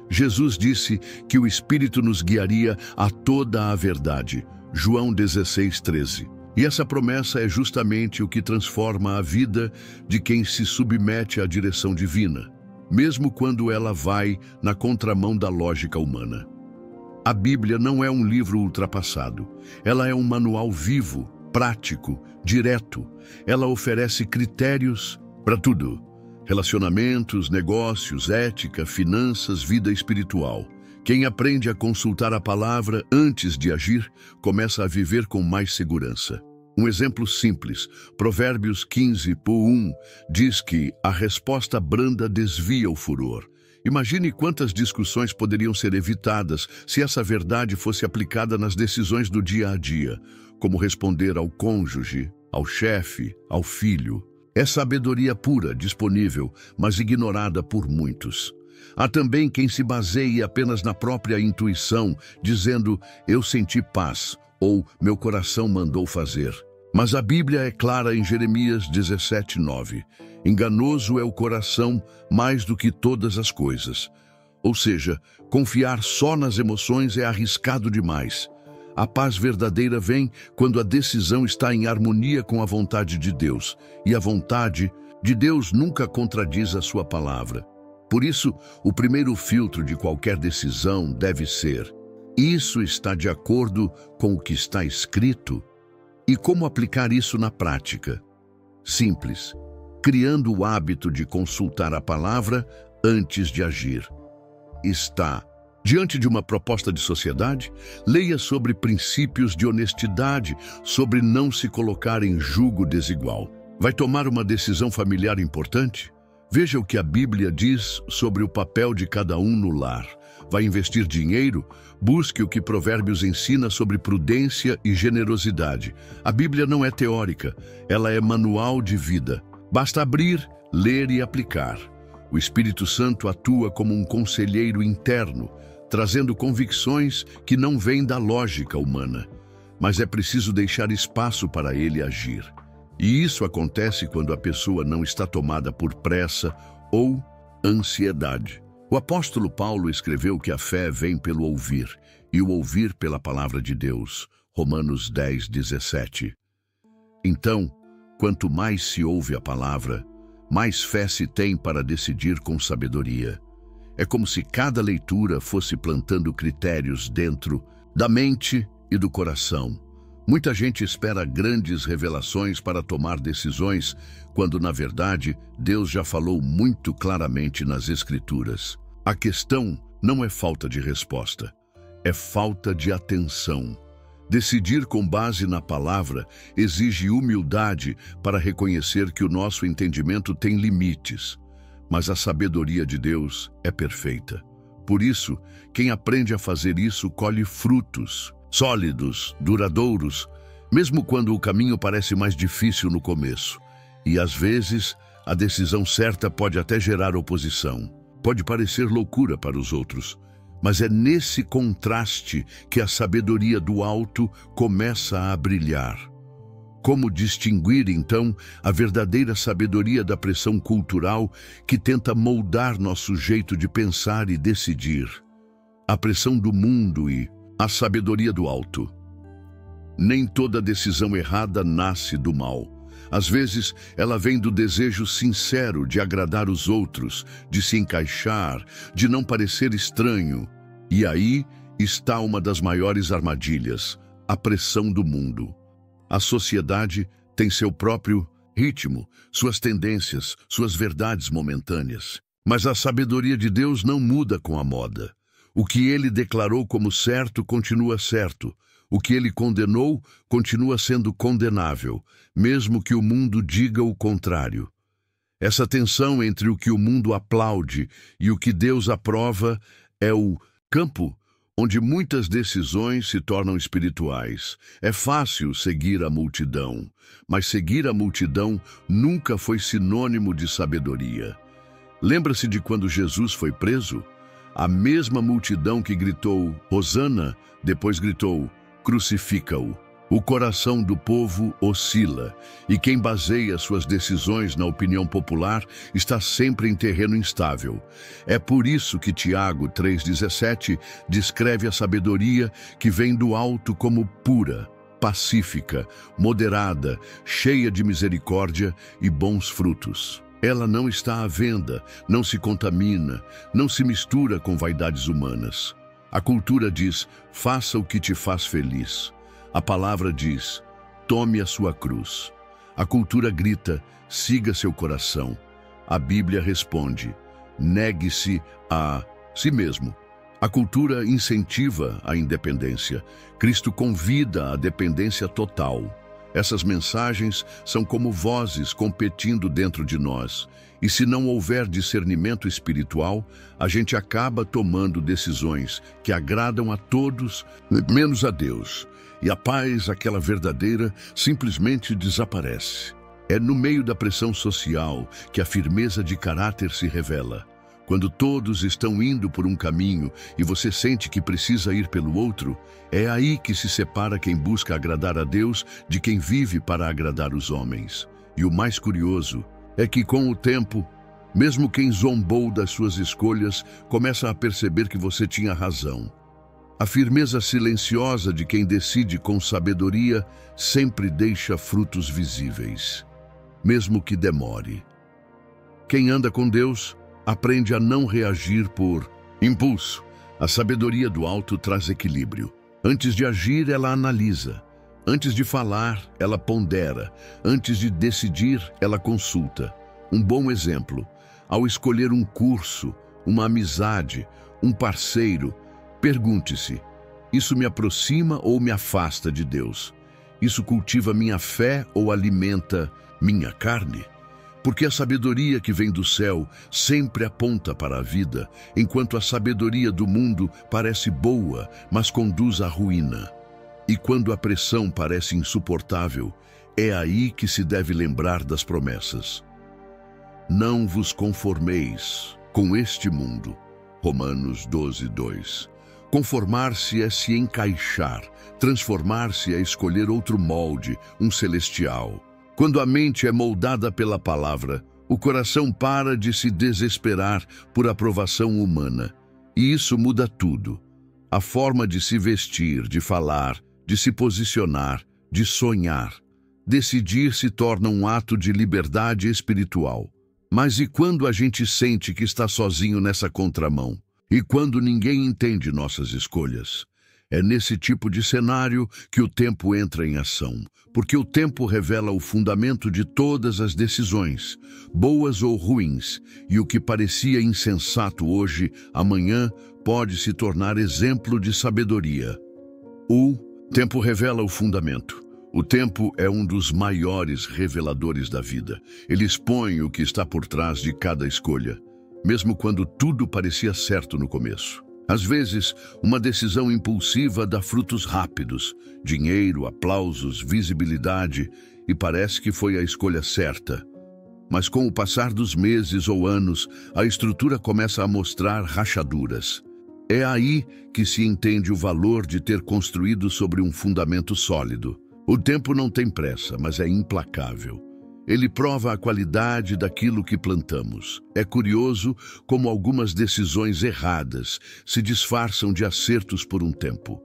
Jesus disse que o Espírito nos guiaria a toda a verdade. João 16:13. E essa promessa é justamente o que transforma a vida de quem se submete à direção divina, mesmo quando ela vai na contramão da lógica humana. A Bíblia não é um livro ultrapassado. Ela é um manual vivo, prático, direto. Ela oferece critérios para tudo: relacionamentos, negócios, ética, finanças, vida espiritual. Quem aprende a consultar a palavra antes de agir, começa a viver com mais segurança. Um exemplo simples: Provérbios 15:1 diz que a resposta branda desvia o furor. Imagine quantas discussões poderiam ser evitadas se essa verdade fosse aplicada nas decisões do dia a dia. como responder ao cônjuge, ao chefe, ao filho. É sabedoria pura, disponível, mas ignorada por muitos. Há também quem se baseie apenas na própria intuição, dizendo, eu senti paz, ou meu coração mandou fazer. Mas a Bíblia é clara em Jeremias 17:9. Enganoso é o coração mais do que todas as coisas. Ou seja, confiar só nas emoções é arriscado demais. A paz verdadeira vem quando a decisão está em harmonia com a vontade de Deus. E a vontade de Deus nunca contradiz a sua palavra. Por isso, o primeiro filtro de qualquer decisão deve ser: isso está de acordo com o que está escrito? E como aplicar isso na prática? Simples, criando o hábito de consultar a palavra antes de agir. Está diante de uma proposta de sociedade? Leia sobre princípios de honestidade, sobre não se colocar em julgo desigual. Vai tomar uma decisão familiar importante? Veja o que a Bíblia diz sobre o papel de cada um no lar. Vai investir dinheiro? Busque o que Provérbios ensina sobre prudência e generosidade. A Bíblia não é teórica, ela é manual de vida. Basta abrir, ler e aplicar. O Espírito Santo atua como um conselheiro interno, trazendo convicções que não vêm da lógica humana. Mas é preciso deixar espaço para ele agir. E isso acontece quando a pessoa não está tomada por pressa ou ansiedade. O apóstolo Paulo escreveu que a fé vem pelo ouvir, e o ouvir pela palavra de Deus. Romanos 10:17. Então, quanto mais se ouve a palavra, mais fé se tem para decidir com sabedoria. É como se cada leitura fosse plantando critérios dentro da mente e do coração. Muita gente espera grandes revelações para tomar decisões, quando, na verdade, Deus já falou muito claramente nas Escrituras. A questão não é falta de resposta, é falta de atenção. Decidir com base na palavra exige humildade para reconhecer que o nosso entendimento tem limites, mas a sabedoria de Deus é perfeita. Por isso, quem aprende a fazer isso colhe frutos sólidos, duradouros, mesmo quando o caminho parece mais difícil no começo. E às vezes, a decisão certa pode até gerar oposição. Pode parecer loucura para os outros, mas é nesse contraste que a sabedoria do alto começa a brilhar. Como distinguir, então, a verdadeira sabedoria da pressão cultural que tenta moldar nosso jeito de pensar e decidir? A pressão do mundo e a sabedoria do alto. Nem toda decisão errada nasce do mal. Às vezes, ela vem do desejo sincero de agradar os outros, de se encaixar, de não parecer estranho. E aí está uma das maiores armadilhas, a pressão do mundo. A sociedade tem seu próprio ritmo, suas tendências, suas verdades momentâneas. Mas a sabedoria de Deus não muda com a moda. O que ele declarou como certo continua certo. O que ele condenou continua sendo condenável, mesmo que o mundo diga o contrário. Essa tensão entre o que o mundo aplaude e o que Deus aprova é o campo onde muitas decisões se tornam espirituais. É fácil seguir a multidão, mas seguir a multidão nunca foi sinônimo de sabedoria. Lembra-se de quando Jesus foi preso? A mesma multidão que gritou Hosana, depois gritou crucifica-o. O coração do povo oscila, e quem baseia suas decisões na opinião popular está sempre em terreno instável. É por isso que Tiago 3,17 descreve a sabedoria que vem do alto como pura, pacífica, moderada, cheia de misericórdia e bons frutos. Ela não está à venda, não se contamina, não se mistura com vaidades humanas. A cultura diz, faça o que te faz feliz. A palavra diz, tome a sua cruz. A cultura grita, siga seu coração. A Bíblia responde, negue-se a si mesmo. A cultura incentiva a independência. Cristo convida a dependência total. Essas mensagens são como vozes competindo dentro de nós, e se não houver discernimento espiritual, a gente acaba tomando decisões que agradam a todos, menos a Deus, e a paz, aquela verdadeira, simplesmente desaparece. É no meio da pressão social que a firmeza de caráter se revela. Quando todos estão indo por um caminho e você sente que precisa ir pelo outro, é aí que se separa quem busca agradar a Deus de quem vive para agradar os homens. E o mais curioso é que, com o tempo, mesmo quem zombou das suas escolhas começa a perceber que você tinha razão. A firmeza silenciosa de quem decide com sabedoria sempre deixa frutos visíveis, mesmo que demore. Quem anda com Deus aprende a não reagir por impulso. A sabedoria do alto traz equilíbrio. Antes de agir, ela analisa. Antes de falar, ela pondera. Antes de decidir, ela consulta. Um bom exemplo: ao escolher um curso, uma amizade, um parceiro, pergunte-se: isso me aproxima ou me afasta de Deus? Isso cultiva minha fé ou alimenta minha carne? Porque a sabedoria que vem do céu sempre aponta para a vida, enquanto a sabedoria do mundo parece boa, mas conduz à ruína. E quando a pressão parece insuportável, é aí que se deve lembrar das promessas. Não vos conformeis com este mundo. Romanos 12:2. Conformar-se é se encaixar, transformar-se é escolher outro molde, um celestial. Quando a mente é moldada pela palavra, o coração para de se desesperar por aprovação humana. E isso muda tudo. A forma de se vestir, de falar, de se posicionar, de sonhar. Decidir se torna um ato de liberdade espiritual. Mas e quando a gente sente que está sozinho nessa contramão? E quando ninguém entende nossas escolhas? É nesse tipo de cenário que o tempo entra em ação, porque o tempo revela o fundamento de todas as decisões, boas ou ruins, e o que parecia insensato hoje, amanhã, pode se tornar exemplo de sabedoria. O tempo revela o fundamento. O tempo é um dos maiores reveladores da vida. Ele expõe o que está por trás de cada escolha, mesmo quando tudo parecia certo no começo. Às vezes, uma decisão impulsiva dá frutos rápidos, dinheiro, aplausos, visibilidade, e parece que foi a escolha certa. Mas com o passar dos meses ou anos, a estrutura começa a mostrar rachaduras. É aí que se entende o valor de ter construído sobre um fundamento sólido. O tempo não tem pressa, mas é implacável. Ele prova a qualidade daquilo que plantamos. É curioso como algumas decisões erradas se disfarçam de acertos por um tempo.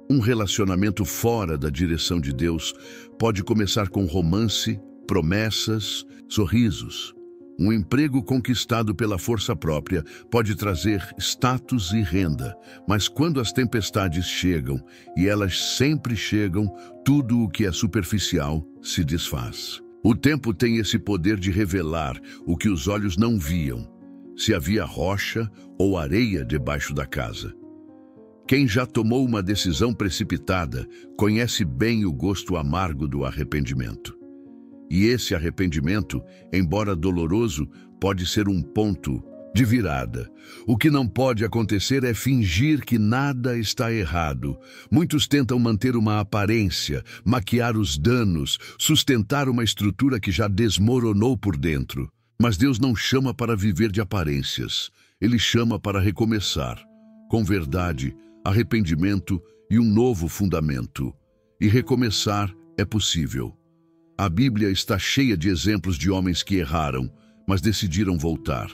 Um relacionamento fora da direção de Deus pode começar com romance, promessas, sorrisos. Um emprego conquistado pela força própria pode trazer status e renda, mas quando as tempestades chegam, e elas sempre chegam, tudo o que é superficial se desfaz. O tempo tem esse poder de revelar o que os olhos não viam, se havia rocha ou areia debaixo da casa. Quem já tomou uma decisão precipitada conhece bem o gosto amargo do arrependimento. E esse arrependimento, embora doloroso, pode ser um ponto de virada. O que não pode acontecer é fingir que nada está errado. Muitos tentam manter uma aparência, maquiar os danos, sustentar uma estrutura que já desmoronou por dentro. Mas Deus não chama para viver de aparências. Ele chama para recomeçar, com verdade, arrependimento e um novo fundamento. E recomeçar é possível. A Bíblia está cheia de exemplos de homens que erraram, mas decidiram voltar.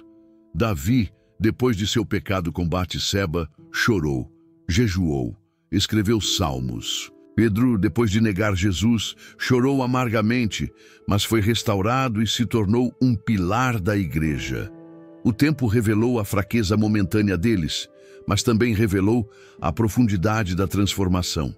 Davi, depois de seu pecado com Batseba, chorou, jejuou, escreveu salmos. Pedro, depois de negar Jesus, chorou amargamente, mas foi restaurado e se tornou um pilar da igreja. O tempo revelou a fraqueza momentânea deles, mas também revelou a profundidade da transformação.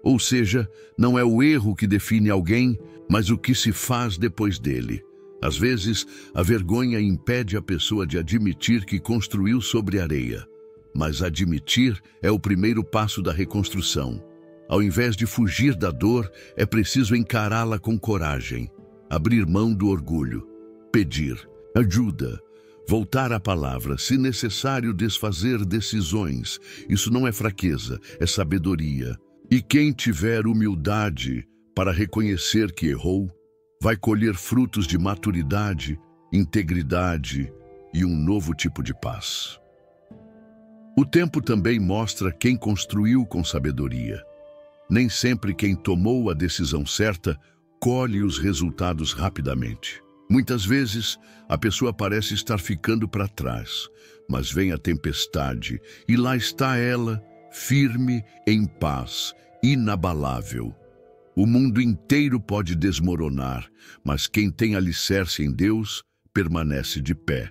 Ou seja, não é o erro que define alguém, mas o que se faz depois dele. Às vezes, a vergonha impede a pessoa de admitir que construiu sobre areia. Mas admitir é o primeiro passo da reconstrução. Ao invés de fugir da dor, é preciso encará-la com coragem, abrir mão do orgulho, pedir ajuda, voltar à palavra, se necessário desfazer decisões. Isso não é fraqueza, é sabedoria. E quem tiver humildade para reconhecer que errou, vai colher frutos de maturidade, integridade e um novo tipo de paz. O tempo também mostra quem construiu com sabedoria. Nem sempre quem tomou a decisão certa colhe os resultados rapidamente. Muitas vezes, a pessoa parece estar ficando para trás, mas vem a tempestade e lá está ela, firme, em paz, inabalável. O mundo inteiro pode desmoronar, mas quem tem alicerce em Deus permanece de pé.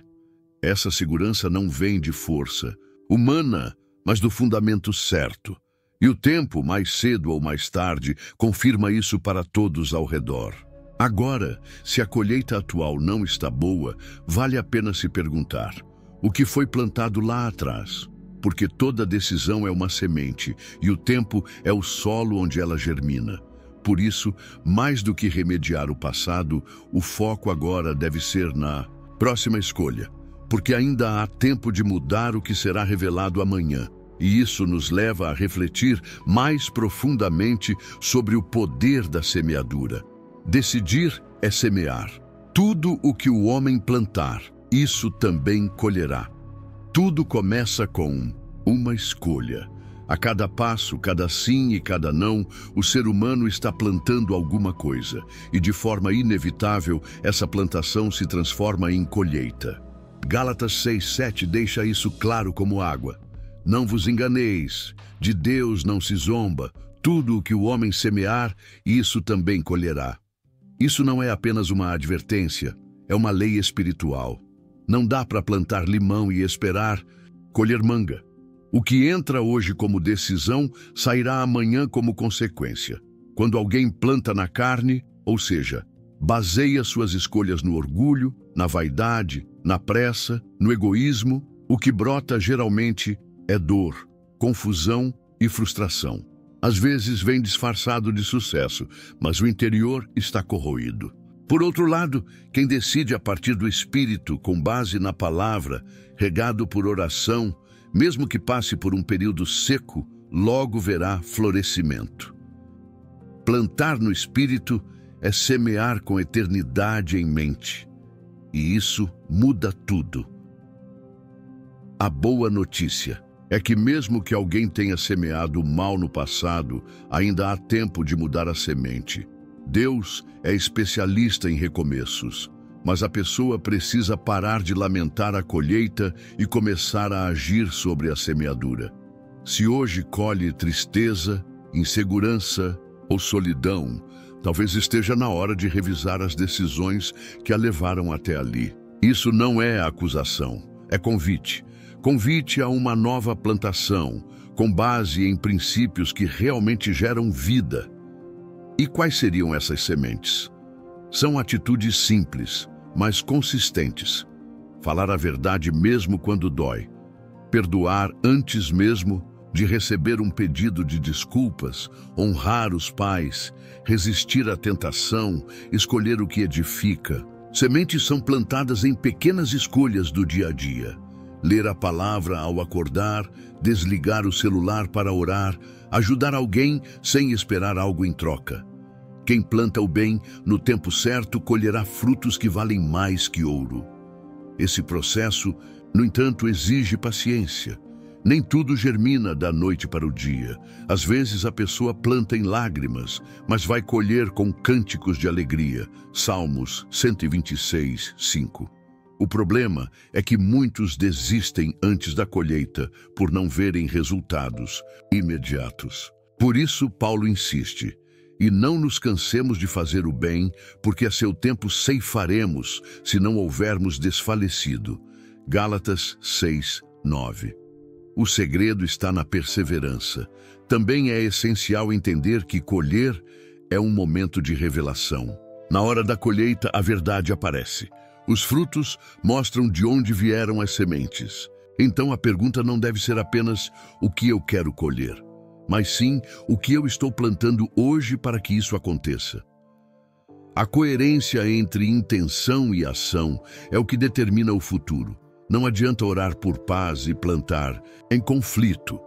Essa segurança não vem de força humana, mas do fundamento certo. E o tempo, mais cedo ou mais tarde, confirma isso para todos ao redor. Agora, se a colheita atual não está boa, vale a pena se perguntar: o que foi plantado lá atrás? Porque toda decisão é uma semente, e o tempo é o solo onde ela germina. Por isso, mais do que remediar o passado, o foco agora deve ser na próxima escolha, porque ainda há tempo de mudar o que será revelado amanhã. E isso nos leva a refletir mais profundamente sobre o poder da semeadura. Decidir é semear. Tudo o que o homem plantar, isso também colherá. Tudo começa com uma escolha. A cada passo, cada sim e cada não, o ser humano está plantando alguma coisa. E de forma inevitável, essa plantação se transforma em colheita. Gálatas 6:7 deixa isso claro como água. Não vos enganeis, de Deus não se zomba. Tudo o que o homem semear, isso também colherá. Isso não é apenas uma advertência, é uma lei espiritual. Não dá para plantar limão e esperar colher manga. O que entra hoje como decisão, sairá amanhã como consequência. Quando alguém planta na carne, ou seja, baseia suas escolhas no orgulho, na vaidade, na pressa, no egoísmo, o que brota geralmente é dor, confusão e frustração. Às vezes vem disfarçado de sucesso, mas o interior está corroído. Por outro lado, quem decide a partir do Espírito, com base na palavra, regado por oração, mesmo que passe por um período seco, logo verá florescimento. Plantar no Espírito é semear com eternidade em mente. E isso muda tudo. A boa notícia é que mesmo que alguém tenha semeado mal no passado, ainda há tempo de mudar a semente. Deus é especialista em recomeços, mas a pessoa precisa parar de lamentar a colheita e começar a agir sobre a semeadura. Se hoje colhe tristeza, insegurança ou solidão, talvez esteja na hora de revisar as decisões que a levaram até ali. Isso não é acusação, é convite. Convite a uma nova plantação, com base em princípios que realmente geram vida. E quais seriam essas sementes? São atitudes simples, mas consistentes. Falar a verdade mesmo quando dói. Perdoar antes mesmo de receber um pedido de desculpas, honrar os pais, resistir à tentação, escolher o que edifica. Sementes são plantadas em pequenas escolhas do dia a dia. Ler a palavra ao acordar, desligar o celular para orar, ajudar alguém sem esperar algo em troca. Quem planta o bem no tempo certo colherá frutos que valem mais que ouro. Esse processo, no entanto, exige paciência. Nem tudo germina da noite para o dia. Às vezes a pessoa planta em lágrimas, mas vai colher com cânticos de alegria. Salmos 126:5. O problema é que muitos desistem antes da colheita por não verem resultados imediatos. Por isso, Paulo insiste: e não nos cansemos de fazer o bem, porque a seu tempo ceifaremos, se não houvermos desfalecido. Gálatas 6:9. O segredo está na perseverança. Também é essencial entender que colher é um momento de revelação. Na hora da colheita, a verdade aparece. Os frutos mostram de onde vieram as sementes. Então a pergunta não deve ser apenas o que eu quero colher, mas sim o que eu estou plantando hoje para que isso aconteça. A coerência entre intenção e ação é o que determina o futuro. Não adianta orar por paz e plantar em conflito.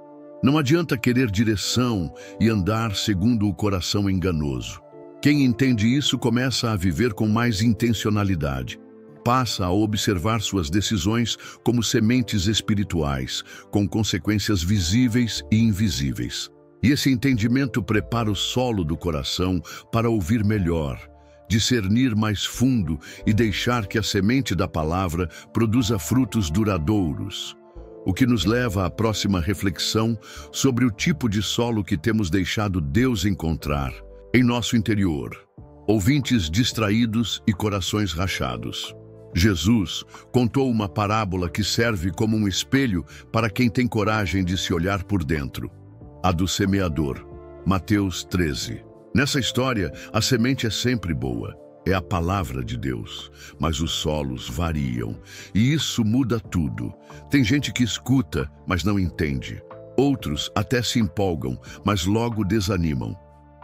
Não adianta querer direção e andar segundo o coração enganoso. Quem entende isso começa a viver com mais intencionalidade. Passa a observar suas decisões como sementes espirituais, com consequências visíveis e invisíveis. E esse entendimento prepara o solo do coração para ouvir melhor, discernir mais fundo e deixar que a semente da palavra produza frutos duradouros. O que nos leva à próxima reflexão sobre o tipo de solo que temos deixado Deus encontrar em nosso interior. Ouvintes distraídos e corações rachados. Jesus contou uma parábola que serve como um espelho para quem tem coragem de se olhar por dentro. A do semeador, Mateus 13. Nessa história, a semente é sempre boa. É a palavra de Deus, mas os solos variam, e isso muda tudo. Tem gente que escuta, mas não entende. Outros até se empolgam, mas logo desanimam.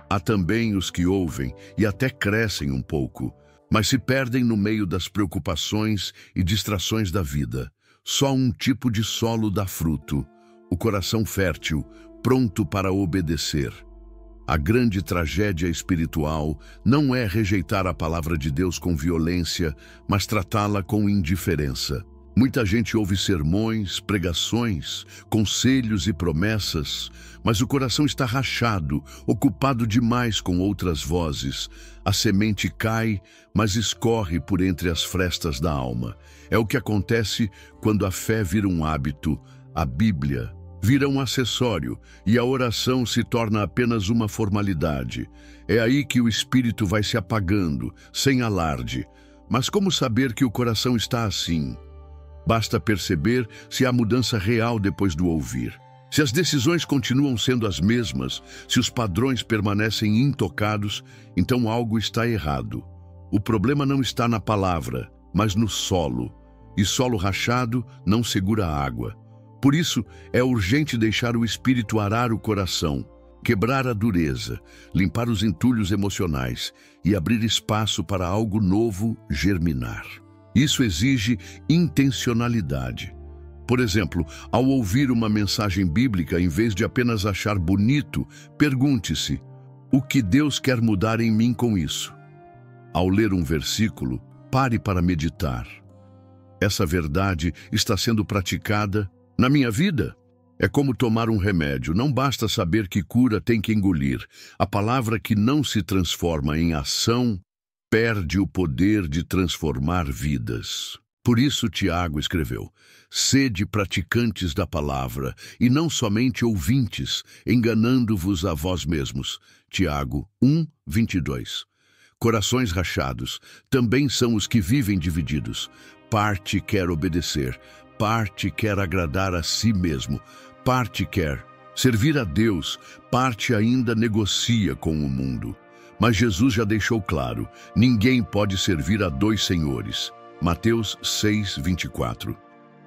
Há também os que ouvem e até crescem um pouco, mas se perdem no meio das preocupações e distrações da vida. Só um tipo de solo dá fruto, o coração fértil, pronto para obedecer. A grande tragédia espiritual não é rejeitar a palavra de Deus com violência, mas tratá-la com indiferença. Muita gente ouve sermões, pregações, conselhos e promessas, mas o coração está rachado, ocupado demais com outras vozes. A semente cai, mas escorre por entre as frestas da alma. É o que acontece quando a fé vira um hábito, a Bíblia vira um acessório e a oração se torna apenas uma formalidade. É aí que o espírito vai se apagando, sem alarde. Mas como saber que o coração está assim? Basta perceber se há mudança real depois do ouvir. Se as decisões continuam sendo as mesmas, se os padrões permanecem intocados, então algo está errado. O problema não está na palavra, mas no solo. E solo rachado não segura a água. Por isso, é urgente deixar o Espírito arar o coração, quebrar a dureza, limpar os entulhos emocionais e abrir espaço para algo novo germinar. Isso exige intencionalidade. Por exemplo, ao ouvir uma mensagem bíblica, em vez de apenas achar bonito, pergunte-se: o que Deus quer mudar em mim com isso? Ao ler um versículo, pare para meditar. Essa verdade está sendo praticada na minha vida? É como tomar um remédio. Não basta saber que cura, tem que engolir. A palavra que não se transforma em ação perde o poder de transformar vidas. Por isso Tiago escreveu: sede praticantes da palavra, e não somente ouvintes, enganando-vos a vós mesmos. Tiago 1:22. Corações rachados também são os que vivem divididos. Parte quer obedecer, parte quer agradar a si mesmo, parte quer servir a Deus, parte ainda negocia com o mundo. Mas Jesus já deixou claro: ninguém pode servir a dois senhores. Mateus 6:24.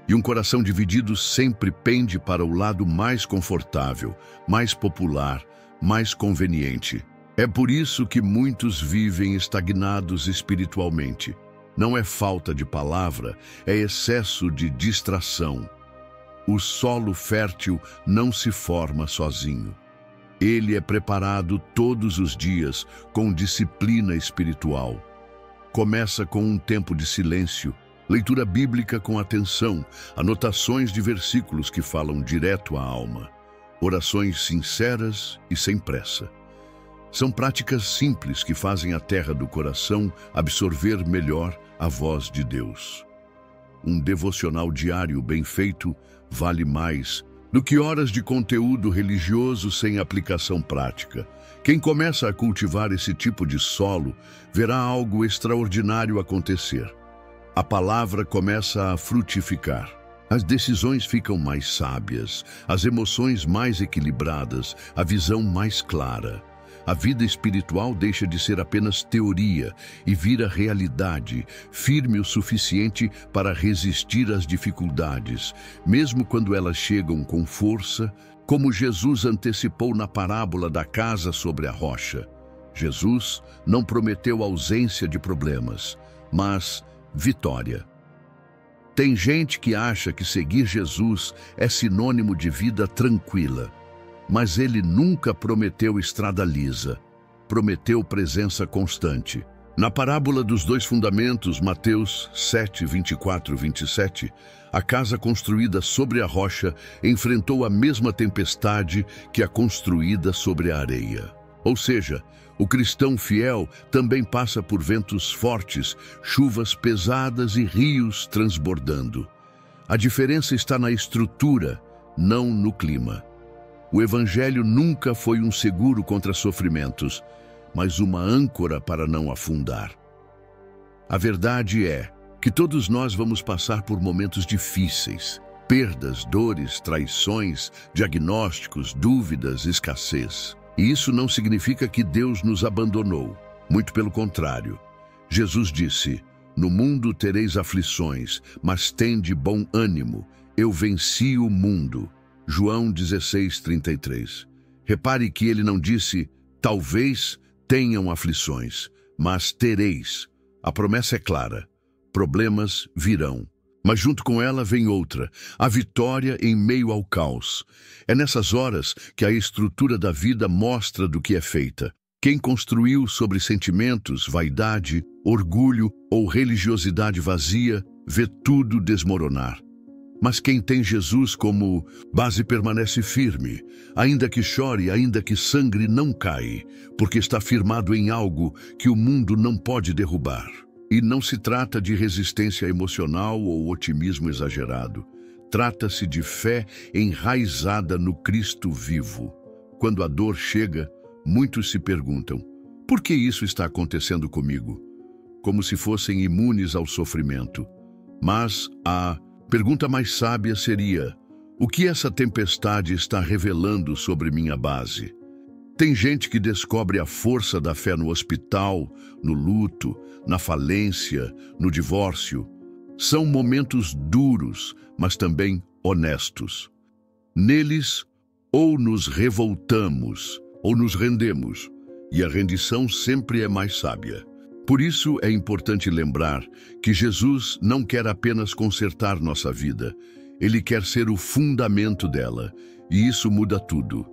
E um coração dividido sempre pende para o lado mais confortável, mais popular, mais conveniente. É por isso que muitos vivem estagnados espiritualmente. Não é falta de palavra, é excesso de distração. O solo fértil não se forma sozinho. Ele é preparado todos os dias com disciplina espiritual. Começa com um tempo de silêncio, leitura bíblica com atenção, anotações de versículos que falam direto à alma, orações sinceras e sem pressa. São práticas simples que fazem a terra do coração absorver melhor a voz de Deus. Um devocional diário bem feito vale mais do que horas de conteúdo religioso sem aplicação prática. Quem começa a cultivar esse tipo de solo verá algo extraordinário acontecer. A palavra começa a frutificar. As decisões ficam mais sábias, as emoções mais equilibradas, a visão mais clara. A vida espiritual deixa de ser apenas teoria e vira realidade, firme o suficiente para resistir às dificuldades, mesmo quando elas chegam com força, Como Jesus antecipou na parábola da casa sobre a rocha, Jesus não prometeu ausência de problemas, mas vitória. Tem gente que acha que seguir Jesus é sinônimo de vida tranquila, mas ele nunca prometeu estrada lisa, prometeu presença constante. Na parábola dos dois fundamentos, Mateus 7, 24 e 27, a casa construída sobre a rocha enfrentou a mesma tempestade que a construída sobre a areia. Ou seja, o cristão fiel também passa por ventos fortes, chuvas pesadas e rios transbordando. A diferença está na estrutura, não no clima. O Evangelho nunca foi um seguro contra sofrimentos, mas uma âncora para não afundar. A verdade é que todos nós vamos passar por momentos difíceis, perdas, dores, traições, diagnósticos, dúvidas, escassez. E isso não significa que Deus nos abandonou. Muito pelo contrário. Jesus disse: "No mundo tereis aflições, mas tende bom ânimo. Eu venci o mundo." João 16, 33. Repare que ele não disse: "Talvez tenham aflições, mas tereis." A promessa é clara. Problemas virão. Mas junto com ela vem outra, a vitória em meio ao caos. É nessas horas que a estrutura da vida mostra do que é feita. Quem construiu sobre sentimentos, vaidade, orgulho ou religiosidade vazia, vê tudo desmoronar. Mas quem tem Jesus como base permanece firme, ainda que chore, ainda que sangre, não cai, porque está firmado em algo que o mundo não pode derrubar. E não se trata de resistência emocional ou otimismo exagerado. Trata-se de fé enraizada no Cristo vivo. Quando a dor chega, muitos se perguntam: por que isso está acontecendo comigo? Como se fossem imunes ao sofrimento. Mas a pergunta mais sábia seria: o que essa tempestade está revelando sobre minha base? Tem gente que descobre a força da fé no hospital, no luto, na falência, no divórcio. São momentos duros, mas também honestos. Neles, ou nos revoltamos, ou nos rendemos, e a rendição sempre é mais sábia. Por isso é importante lembrar que Jesus não quer apenas consertar nossa vida, Ele quer ser o fundamento dela, e isso muda tudo.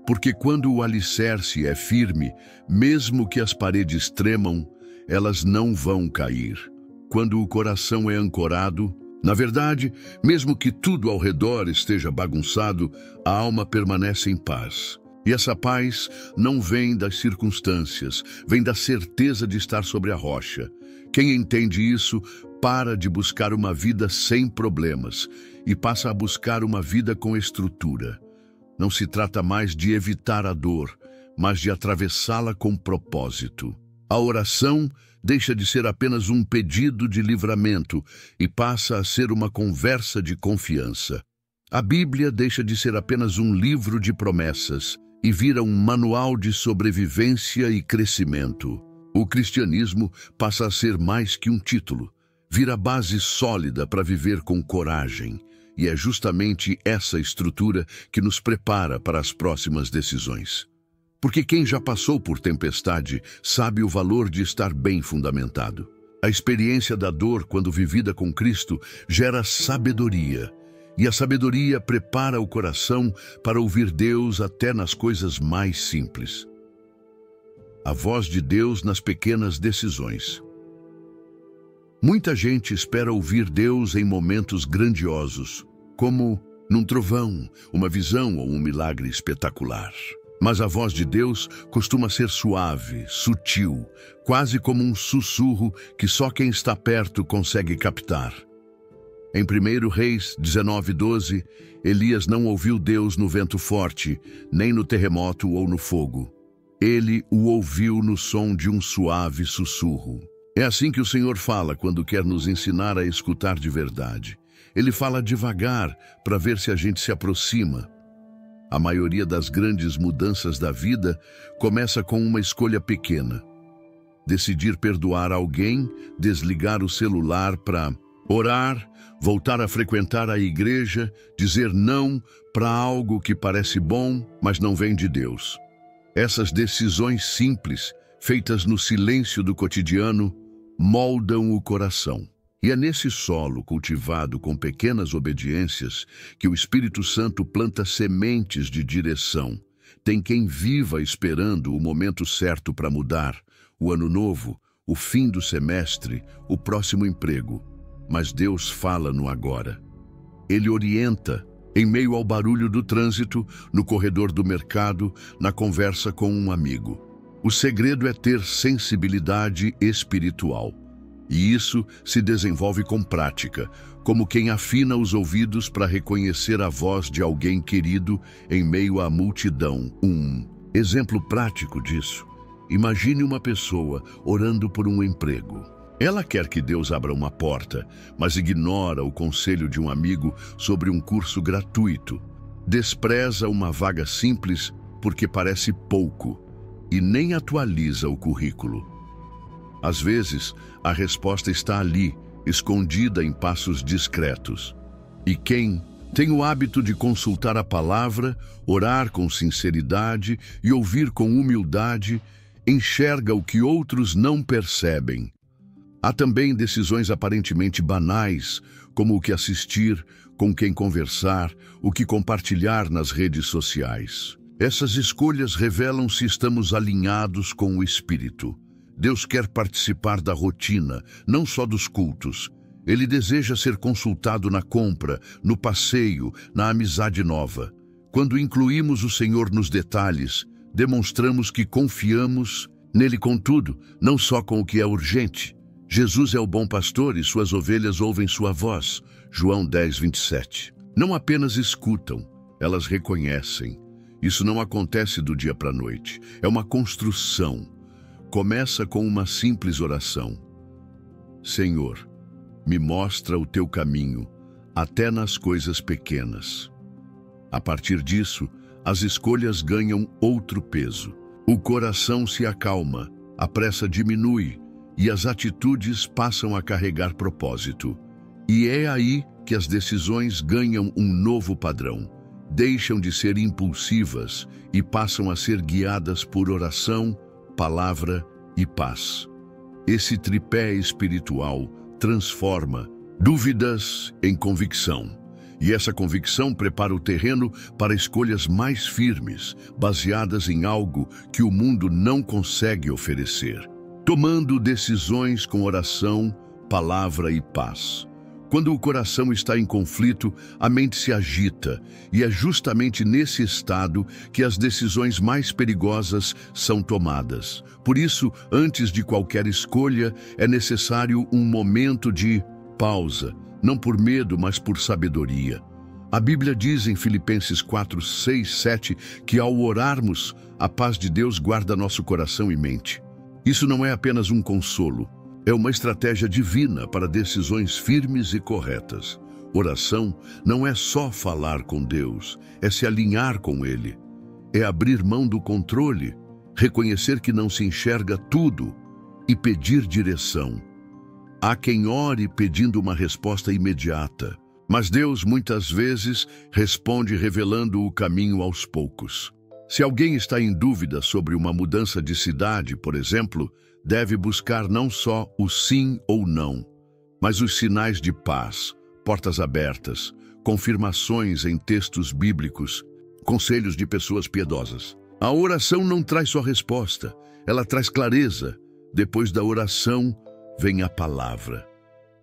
Porque quando o alicerce é firme, mesmo que as paredes tremam, elas não vão cair. Quando o coração é ancorado, na verdade, mesmo que tudo ao redor esteja bagunçado, a alma permanece em paz. E essa paz não vem das circunstâncias, vem da certeza de estar sobre a rocha. Quem entende isso, para de buscar uma vida sem problemas e passa a buscar uma vida com estrutura. Não se trata mais de evitar a dor, mas de atravessá-la com propósito. A oração deixa de ser apenas um pedido de livramento e passa a ser uma conversa de confiança. A Bíblia deixa de ser apenas um livro de promessas e vira um manual de sobrevivência e crescimento. O cristianismo passa a ser mais que um título, vira base sólida para viver com coragem. E é justamente essa estrutura que nos prepara para as próximas decisões. Porque quem já passou por tempestade sabe o valor de estar bem fundamentado. A experiência da dor, quando vivida com Cristo, gera sabedoria. E a sabedoria prepara o coração para ouvir Deus até nas coisas mais simples. A voz de Deus nas pequenas decisões. Muita gente espera ouvir Deus em momentos grandiosos, como num trovão, uma visão ou um milagre espetacular. Mas a voz de Deus costuma ser suave, sutil, quase como um sussurro que só quem está perto consegue captar. Em 1 Reis 19:12, Elias não ouviu Deus no vento forte, nem no terremoto ou no fogo. Ele o ouviu no som de um suave sussurro. É assim que o Senhor fala quando quer nos ensinar a escutar de verdade. Ele fala devagar para ver se a gente se aproxima. A maioria das grandes mudanças da vida começa com uma escolha pequena. Decidir perdoar alguém, desligar o celular para Orar, voltar a frequentar a igreja, dizer não para algo que parece bom, mas não vem de Deus. Essas decisões simples, feitas no silêncio do cotidiano, moldam o coração. E é nesse solo cultivado com pequenas obediências que o Espírito Santo planta sementes de direção. Tem quem viva esperando o momento certo para mudar, o ano novo, o fim do semestre, o próximo emprego. Mas Deus fala no agora. Ele orienta, em meio ao barulho do trânsito, no corredor do mercado, na conversa com um amigo. O segredo é ter sensibilidade espiritual. E isso se desenvolve com prática, como quem afina os ouvidos para reconhecer a voz de alguém querido em meio à multidão. Um exemplo prático disso. Imagine uma pessoa orando por um emprego. Ela quer que Deus abra uma porta, mas ignora o conselho de um amigo sobre um curso gratuito. Despreza uma vaga simples porque parece pouco e nem atualiza o currículo. Às vezes, a resposta está ali, escondida em passos discretos. E quem tem o hábito de consultar a palavra, orar com sinceridade e ouvir com humildade, enxerga o que outros não percebem. Há também decisões aparentemente banais, como o que assistir, com quem conversar, o que compartilhar nas redes sociais. Essas escolhas revelam se estamos alinhados com o Espírito. Deus quer participar da rotina, não só dos cultos. Ele deseja ser consultado na compra, no passeio, na amizade nova. Quando incluímos o Senhor nos detalhes, demonstramos que confiamos nele com tudo, não só com o que é urgente. Jesus é o bom pastor e suas ovelhas ouvem sua voz. João 10:27. Não apenas escutam, elas reconhecem. Isso não acontece do dia para a noite. É uma construção. Começa com uma simples oração. Senhor, me mostra o teu caminho, até nas coisas pequenas. A partir disso, as escolhas ganham outro peso. O coração se acalma, a pressa diminui e as atitudes passam a carregar propósito. E é aí que as decisões ganham um novo padrão. Deixam de ser impulsivas e passam a ser guiadas por oração, palavra e paz. Esse tripé espiritual transforma dúvidas em convicção. E essa convicção prepara o terreno para escolhas mais firmes, baseadas em algo que o mundo não consegue oferecer. Tomando decisões com oração, palavra e paz. Quando o coração está em conflito, a mente se agita, e é justamente nesse estado que as decisões mais perigosas são tomadas. Por isso, antes de qualquer escolha, é necessário um momento de pausa, não por medo, mas por sabedoria. A Bíblia diz em Filipenses 4, 6, 7 que ao orarmos, a paz de Deus guarda nosso coração e mente. Isso não é apenas um consolo. É uma estratégia divina para decisões firmes e corretas. Oração não é só falar com Deus, é se alinhar com Ele. É abrir mão do controle, reconhecer que não se enxerga tudo e pedir direção. Há quem ore pedindo uma resposta imediata, mas Deus muitas vezes responde revelando o caminho aos poucos. Se alguém está em dúvida sobre uma mudança de cidade, por exemplo, deve buscar não só o sim ou não, mas os sinais de paz, portas abertas, confirmações em textos bíblicos, conselhos de pessoas piedosas. A oração não traz só resposta, ela traz clareza. Depois da oração, vem a palavra.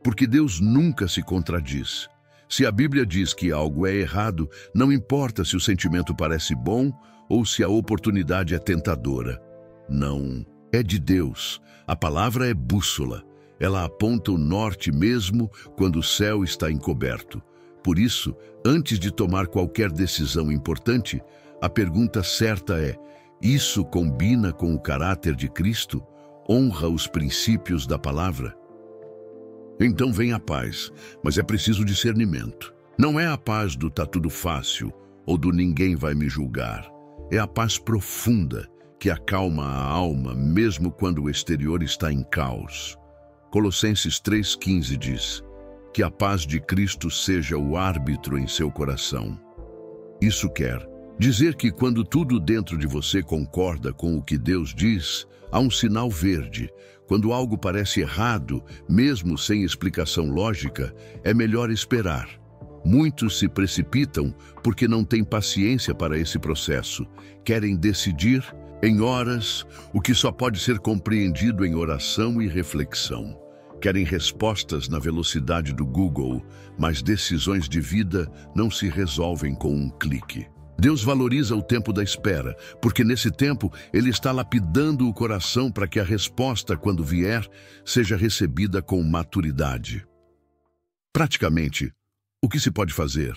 Porque Deus nunca se contradiz. Se a Bíblia diz que algo é errado, não importa se o sentimento parece bom ou se a oportunidade é tentadora. Não. É de Deus. A palavra é bússola. Ela aponta o norte mesmo quando o céu está encoberto. Por isso, antes de tomar qualquer decisão importante, a pergunta certa é: isso combina com o caráter de Cristo? Honra os princípios da palavra? Então vem a paz, mas é preciso discernimento. Não é a paz do tá tudo fácil ou do ninguém vai me julgar. É a paz profunda, que acalma a alma mesmo quando o exterior está em caos. Colossenses 3,15 diz: que a paz de Cristo seja o árbitro em seu coração. Isso quer dizer que quando tudo dentro de você concorda com o que Deus diz, há um sinal verde. Quando algo parece errado, mesmo sem explicação lógica, é melhor esperar. Muitos se precipitam porque não têm paciência para esse processo. Querem decidir em horas o que só pode ser compreendido em oração e reflexão. Querem respostas na velocidade do Google, mas decisões de vida não se resolvem com um clique. Deus valoriza o tempo da espera, porque nesse tempo Ele está lapidando o coração para que a resposta, quando vier, seja recebida com maturidade. Praticamente, o que se pode fazer?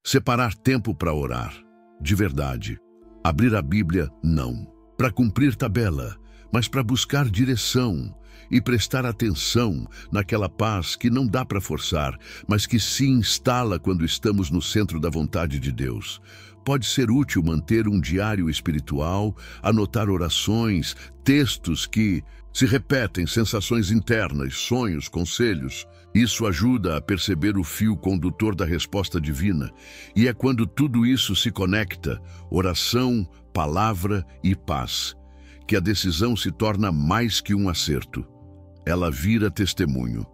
Separar tempo para orar, de verdade. Abrir a Bíblia, não. Para cumprir tabela, mas para buscar direção e prestar atenção naquela paz que não dá para forçar, mas que se instala quando estamos no centro da vontade de Deus. Pode ser útil manter um diário espiritual, anotar orações, textos que se repetem, sensações internas, sonhos, conselhos. Isso ajuda a perceber o fio condutor da resposta divina. E é quando tudo isso se conecta, oração, palavra e paz, que a decisão se torna mais que um acerto. Ela vira testemunho.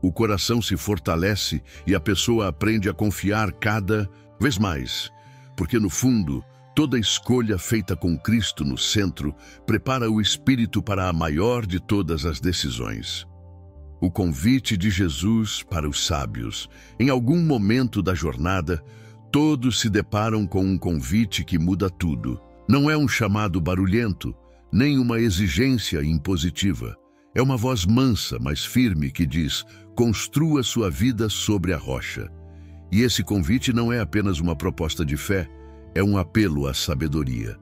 O coração se fortalece e a pessoa aprende a confiar cada vez mais, porque no fundo, toda escolha feita com Cristo no centro prepara o espírito para a maior de todas as decisões. O convite de Jesus para os sábios. Em algum momento da jornada, todos se deparam com um convite que muda tudo. Não é um chamado barulhento, nem uma exigência impositiva. É uma voz mansa, mas firme, que diz: construa sua vida sobre a rocha. E esse convite não é apenas uma proposta de fé, é um apelo à sabedoria.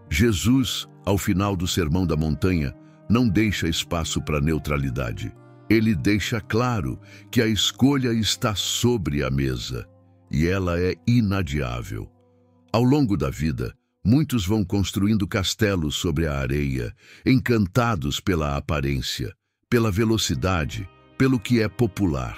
Jesus, ao final do Sermão da Montanha, não deixa espaço para neutralidade. Ele deixa claro que a escolha está sobre a mesa, e ela é inadiável. Ao longo da vida, muitos vão construindo castelos sobre a areia, encantados pela aparência, pela velocidade, pelo que é popular.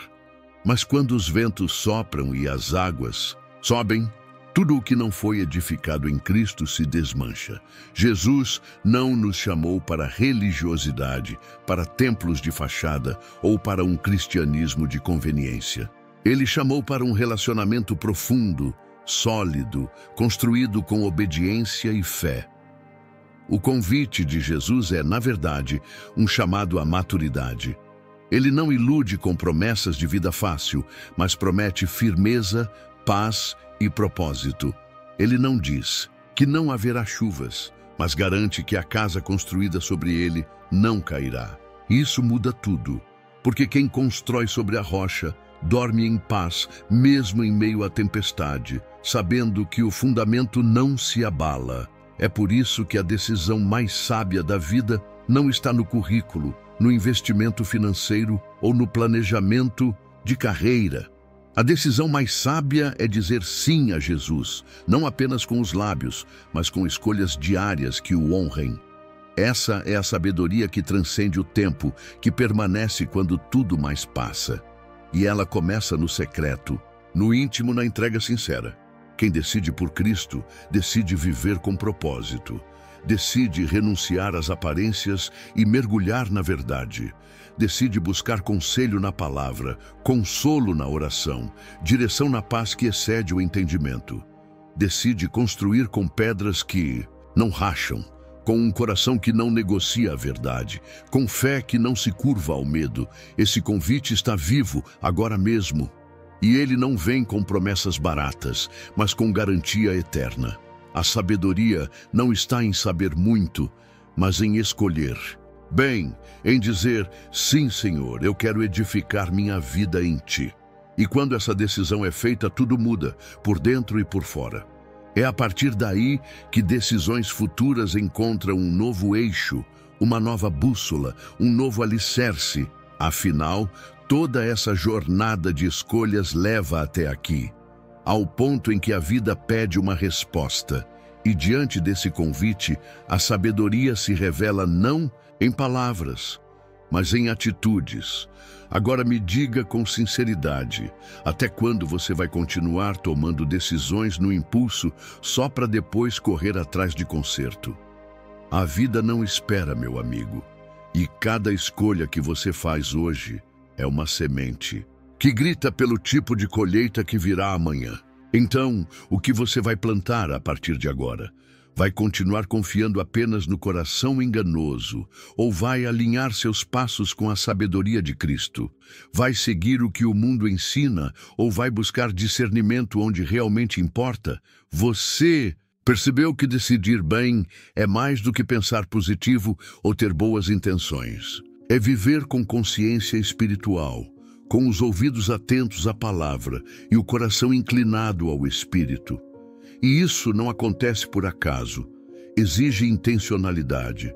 Mas quando os ventos sopram e as águas sobem, tudo o que não foi edificado em Cristo se desmancha. Jesus não nos chamou para religiosidade, para templos de fachada ou para um cristianismo de conveniência. Ele chamou para um relacionamento profundo, sólido, construído com obediência e fé. O convite de Jesus é, na verdade, um chamado à maturidade. Ele não ilude com promessas de vida fácil, mas promete firmeza, paz e propósito. Ele não diz que não haverá chuvas, mas garante que a casa construída sobre ele não cairá. Isso muda tudo, porque quem constrói sobre a rocha dorme em paz, mesmo em meio à tempestade, sabendo que o fundamento não se abala. É por isso que a decisão mais sábia da vida não está no currículo, no investimento financeiro ou no planejamento de carreira. A decisão mais sábia é dizer sim a Jesus, não apenas com os lábios, mas com escolhas diárias que o honrem. Essa é a sabedoria que transcende o tempo, que permanece quando tudo mais passa. E ela começa no secreto, no íntimo, na entrega sincera. Quem decide por Cristo, decide viver com propósito. Decide renunciar às aparências e mergulhar na verdade. Decide buscar conselho na palavra, consolo na oração, direção na paz que excede o entendimento. Decide construir com pedras que não racham, com um coração que não negocia a verdade, com fé que não se curva ao medo. Esse convite está vivo agora mesmo. E ele não vem com promessas baratas, mas com garantia eterna. A sabedoria não está em saber muito, mas em escolher. Bem, em dizer, sim, Senhor, eu quero edificar minha vida em Ti. E quando essa decisão é feita, tudo muda, por dentro e por fora. É a partir daí que decisões futuras encontram um novo eixo, uma nova bússola, um novo alicerce. Afinal, toda essa jornada de escolhas leva até aqui, ao ponto em que a vida pede uma resposta. E diante desse convite, a sabedoria se revela não em palavras, mas em atitudes. Agora me diga com sinceridade, até quando você vai continuar tomando decisões no impulso só para depois correr atrás de conserto? A vida não espera, meu amigo, e cada escolha que você faz hoje é uma semente que grita pelo tipo de colheita que virá amanhã. Então, o que você vai plantar a partir de agora? Vai continuar confiando apenas no coração enganoso ou vai alinhar seus passos com a sabedoria de Cristo? Vai seguir o que o mundo ensina ou vai buscar discernimento onde realmente importa? Você percebeu que decidir bem é mais do que pensar positivo ou ter boas intenções. É viver com consciência espiritual, com os ouvidos atentos à palavra e o coração inclinado ao Espírito. E isso não acontece por acaso, exige intencionalidade.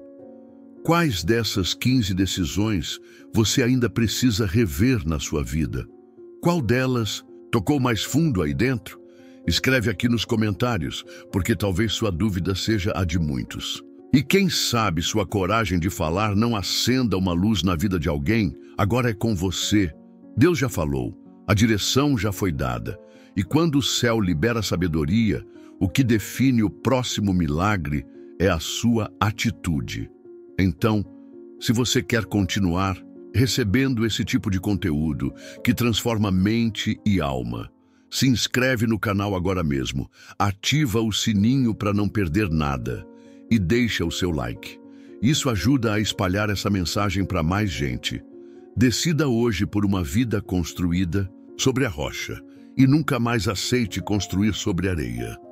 Quais dessas 15 decisões você ainda precisa rever na sua vida? Qual delas tocou mais fundo aí dentro? Escreve aqui nos comentários, porque talvez sua dúvida seja a de muitos. E quem sabe sua coragem de falar não acenda uma luz na vida de alguém? Agora é com você. Deus já falou, a direção já foi dada. E quando o céu libera sabedoria, o que define o próximo milagre é a sua atitude. Então, se você quer continuar recebendo esse tipo de conteúdo que transforma mente e alma, se inscreve no canal agora mesmo, ativa o sininho para não perder nada e deixa o seu like. Isso ajuda a espalhar essa mensagem para mais gente. Decida hoje por uma vida construída sobre a rocha e nunca mais aceite construir sobre areia.